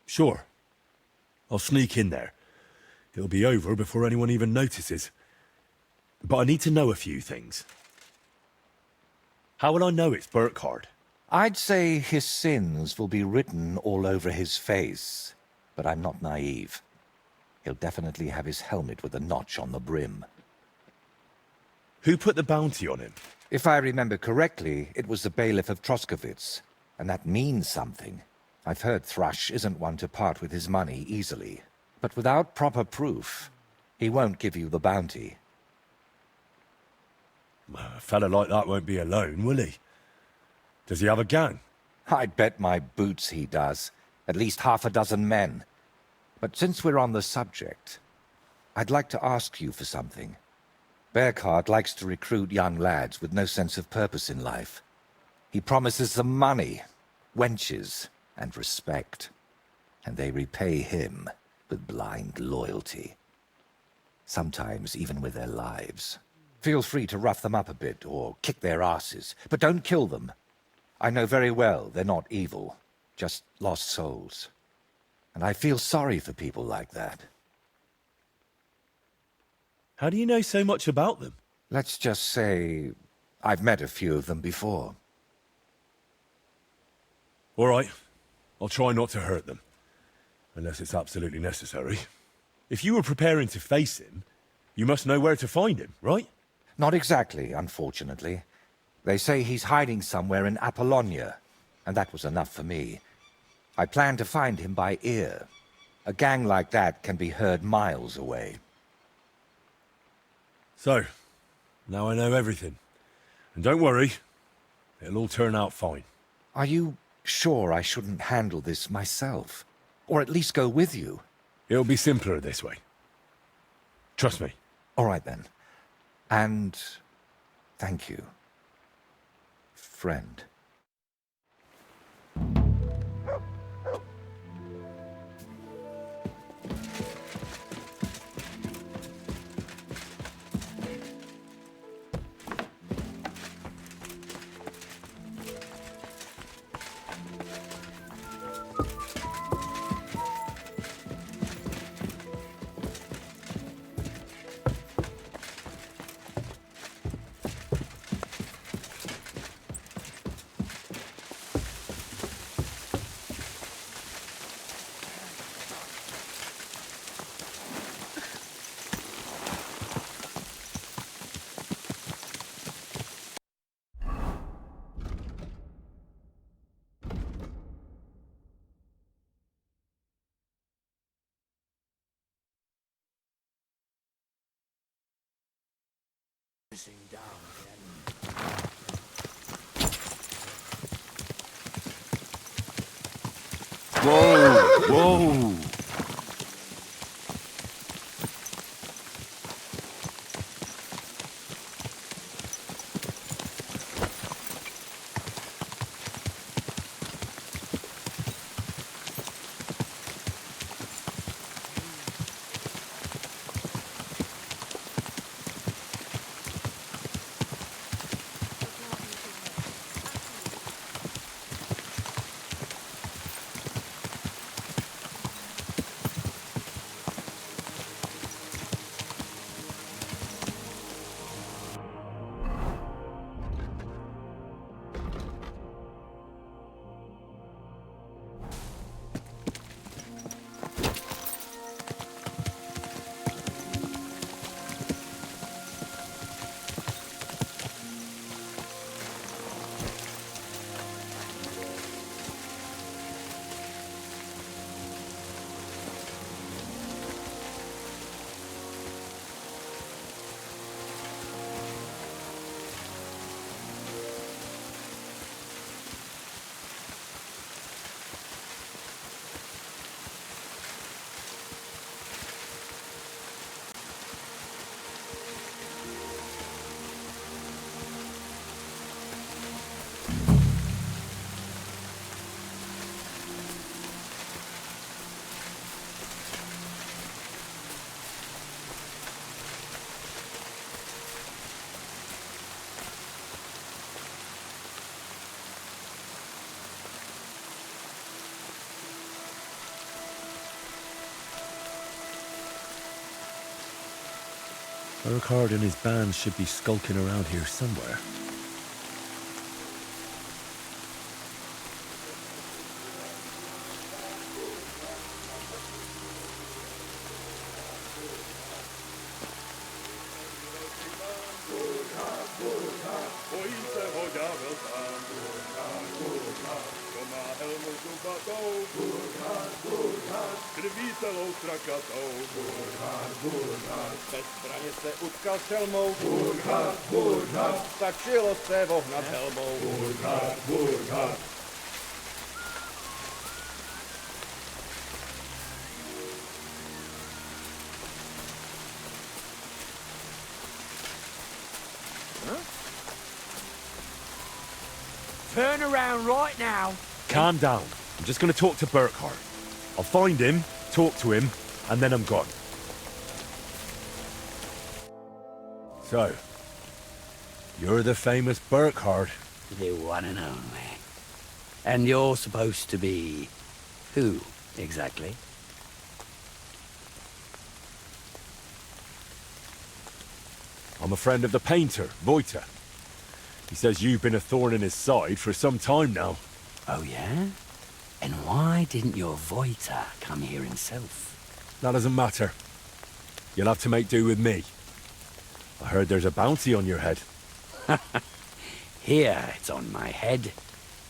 Sure. I'll sneak in there. It'll be over before anyone even notices. But I need to know a few things. How will I know it's Burkhardt? I'd say his sins will be written all over his face, but I'm not naive. He'll definitely have his helmet with a notch on the brim. Who put the bounty on him? If I remember correctly, it was the bailiff of Troskowitz, and that means something. I've heard Thrush isn't one to part with his money easily, but without proper proof, he won't give you the bounty. A fella like that won't be alone, will he? Does he have a gang? I'd bet my boots he does. At least half a dozen men. But since we're on the subject, I'd like to ask you for something. Burkhardt likes to recruit young lads with no sense of purpose in life. He promises them money, wenches, and respect. And they repay him with blind loyalty. Sometimes even with their lives. Feel free to rough them up a bit or kick their asses, but don't kill them. I know very well they're not evil, just lost souls. And I feel sorry for people like that. How do you know so much about them? Let's just say I've met a few of them before. All right. I'll try not to hurt them. Unless it's absolutely necessary. If you were preparing to face him, you must know where to find him, right? Not exactly, unfortunately. They say he's hiding somewhere in Apollonia, and that was enough for me. I plan to find him by ear. A gang like that can be heard miles away. So, now I know everything. And don't worry, it'll all turn out fine. Are you sure I shouldn't handle this myself? Or at least go with you? It'll be simpler this way. Trust me. All right then. And thank you, friend. Whoa! Whoa! Urquhart and his band should be skulking around here somewhere. Bez zbraně se utkal s helmou. Stačilo se vohnat helmou. Turn around right now. Calm down. I'm just going to talk to Burkhart. I'll find him, talk to him, and then I'm gone. So, you're the famous Burkhart. The one and only. And you're supposed to be... who, exactly? I'm a friend of the painter, Voita. He says you've been a thorn in his side for some time now. Oh, yeah? And why didn't your Voita come here himself? That doesn't matter. You'll have to make do with me. I heard there's a bounty on your head. Here, it's on my head.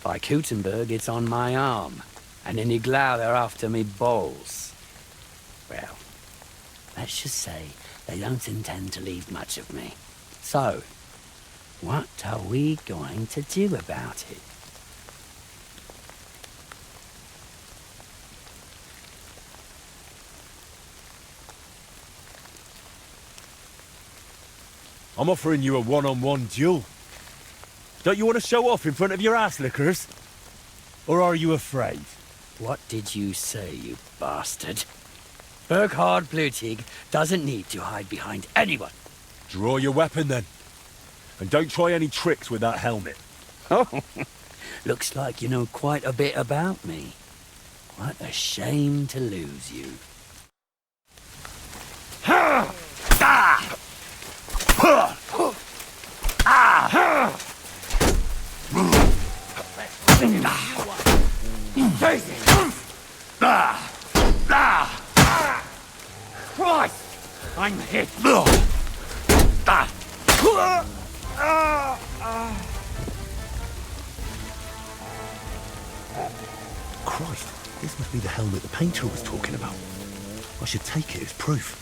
By Kutenberg, it's on my arm. And in Iglau, they're after me balls. Well, let's just say they don't intend to leave much of me. So, what are we going to do about it? I'm offering you a one-on-one duel. Don't you want to show off in front of your ass lickers? Or are you afraid? What did you say, you bastard? Burkhard Blutig doesn't need to hide behind anyone. Draw your weapon then. And don't try any tricks with that helmet. Oh, looks like you know quite a bit about me. What a shame to lose you. Ha! Ah! Christ! I'm hit! Christ, this must be the helmet the painter was talking about. I should take it as proof.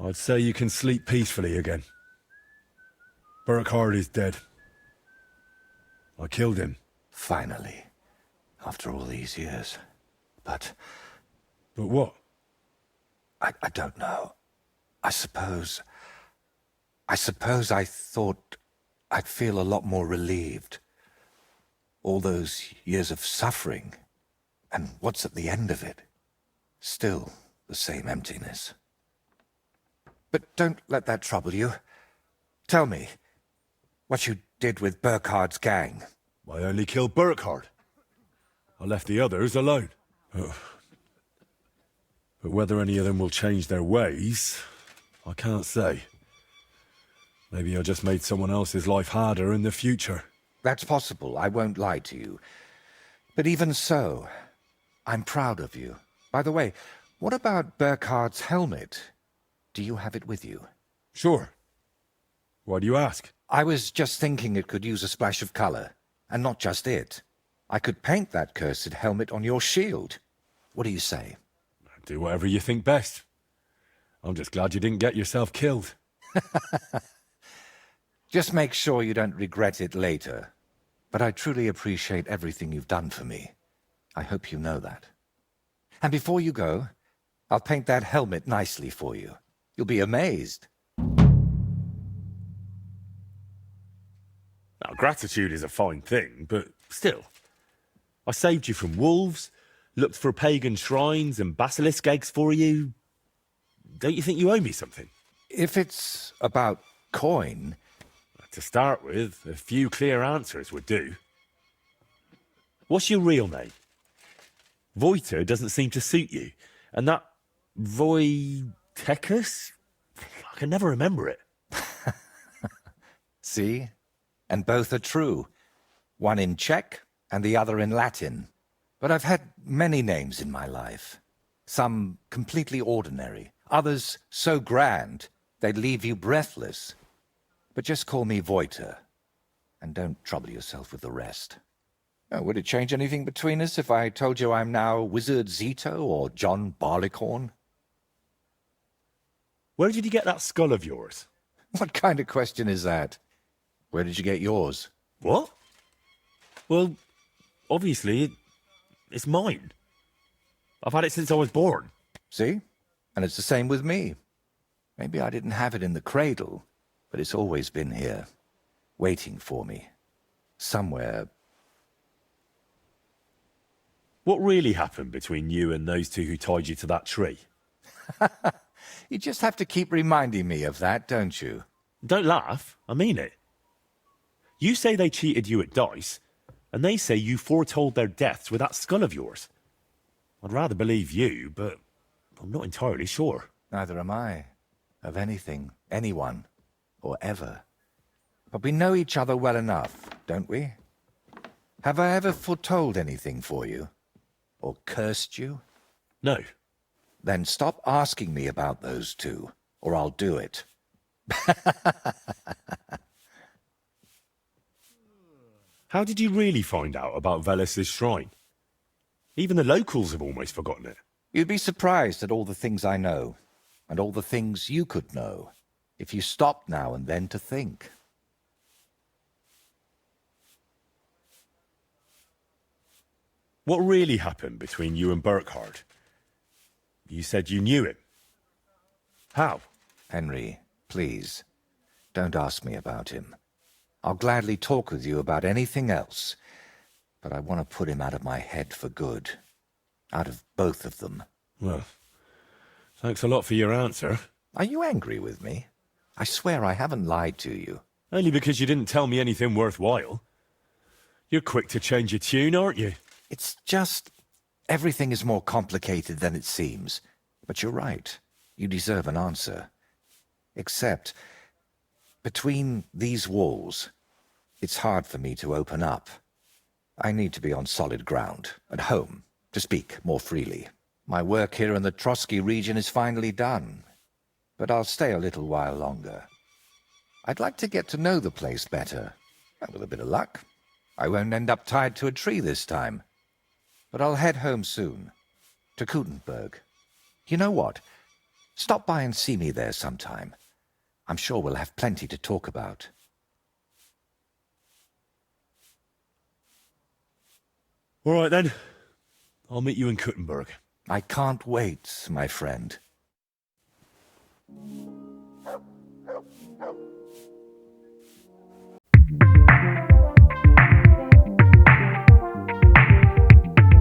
I'd say you can sleep peacefully again. Burkhard is dead. I killed him. Finally. After all these years. But what? I don't know. I suppose I thought I'd feel a lot more relieved. All those years of suffering, and what's at the end of it? Still the same emptiness. But don't let that trouble you. Tell me, what you did with Burkhard's gang. I only killed Burkhard. I left the others alone. But whether any of them will change their ways, I can't say. Maybe I just made someone else's life harder in the future. That's possible, I won't lie to you. But even so, I'm proud of you. By the way, what about Burkhard's helmet? Do you have it with you? Sure. Why do you ask? I was just thinking it could use a splash of color. And not just it. I could paint that cursed helmet on your shield. What do you say? Do whatever you think best. I'm just glad you didn't get yourself killed. Just make sure you don't regret it later. But I truly appreciate everything you've done for me. I hope you know that. And before you go, I'll paint that helmet nicely for you. You'll be amazed. Now, gratitude is a fine thing, but still. I saved you from wolves, looked for pagan shrines and basilisk eggs for you. Don't you think you owe me something? If it's about coin... To start with, a few clear answers would do. What's your real name? Voiter doesn't seem to suit you. And that Voitechus? I can never remember it. See? And both are true. One in Czech and the other in Latin. But I've had many names in my life. Some completely ordinary. Others so grand they'd leave you breathless. But just call me Voiter. And don't trouble yourself with the rest. Oh, would it change anything between us if I told you I'm now Wizard Zito or John Barleycorn? Where did you get that skull of yours? What kind of question is that? Where did you get yours? What? Well, obviously, it's mine. I've had it since I was born. See? And it's the same with me. Maybe I didn't have it in the cradle, but it's always been here, waiting for me. Somewhere. What really happened between you and those two who tied you to that tree? You just have to keep reminding me of that, don't you? Don't laugh. I mean it. You say they cheated you at dice, and they say you foretold their deaths with that skull of yours. I'd rather believe you, but I'm not entirely sure. Neither am I. Of anything, anyone, or ever. But we know each other well enough, don't we? Have I ever foretold anything for you? Or cursed you? No. Then stop asking me about those two, or I'll do it. How did you really find out about Velis's shrine? Even the locals have almost forgotten it. You'd be surprised at all the things I know, and all the things you could know, if you stopped now and then to think. What really happened between you and Burkhard? You said you knew him. How? Henry, please, don't ask me about him. I'll gladly talk with you about anything else, but I want to put him out of my head for good. Out of both of them. Well, thanks a lot for your answer. Are you angry with me? I swear I haven't lied to you. Only because you didn't tell me anything worthwhile. You're quick to change your tune, aren't you? It's just... everything is more complicated than it seems. But you're right. You deserve an answer. Except, between these walls, it's hard for me to open up. I need to be on solid ground, at home, to speak more freely. My work here in the Trotsky region is finally done, but I'll stay a little while longer. I'd like to get to know the place better, and with a bit of luck, I won't end up tied to a tree this time. But I'll head home soon, to Kutenberg. You know what? Stop by and see me there sometime. I'm sure we'll have plenty to talk about. All right, then. I'll meet you in Kuttenberg. I can't wait, my friend.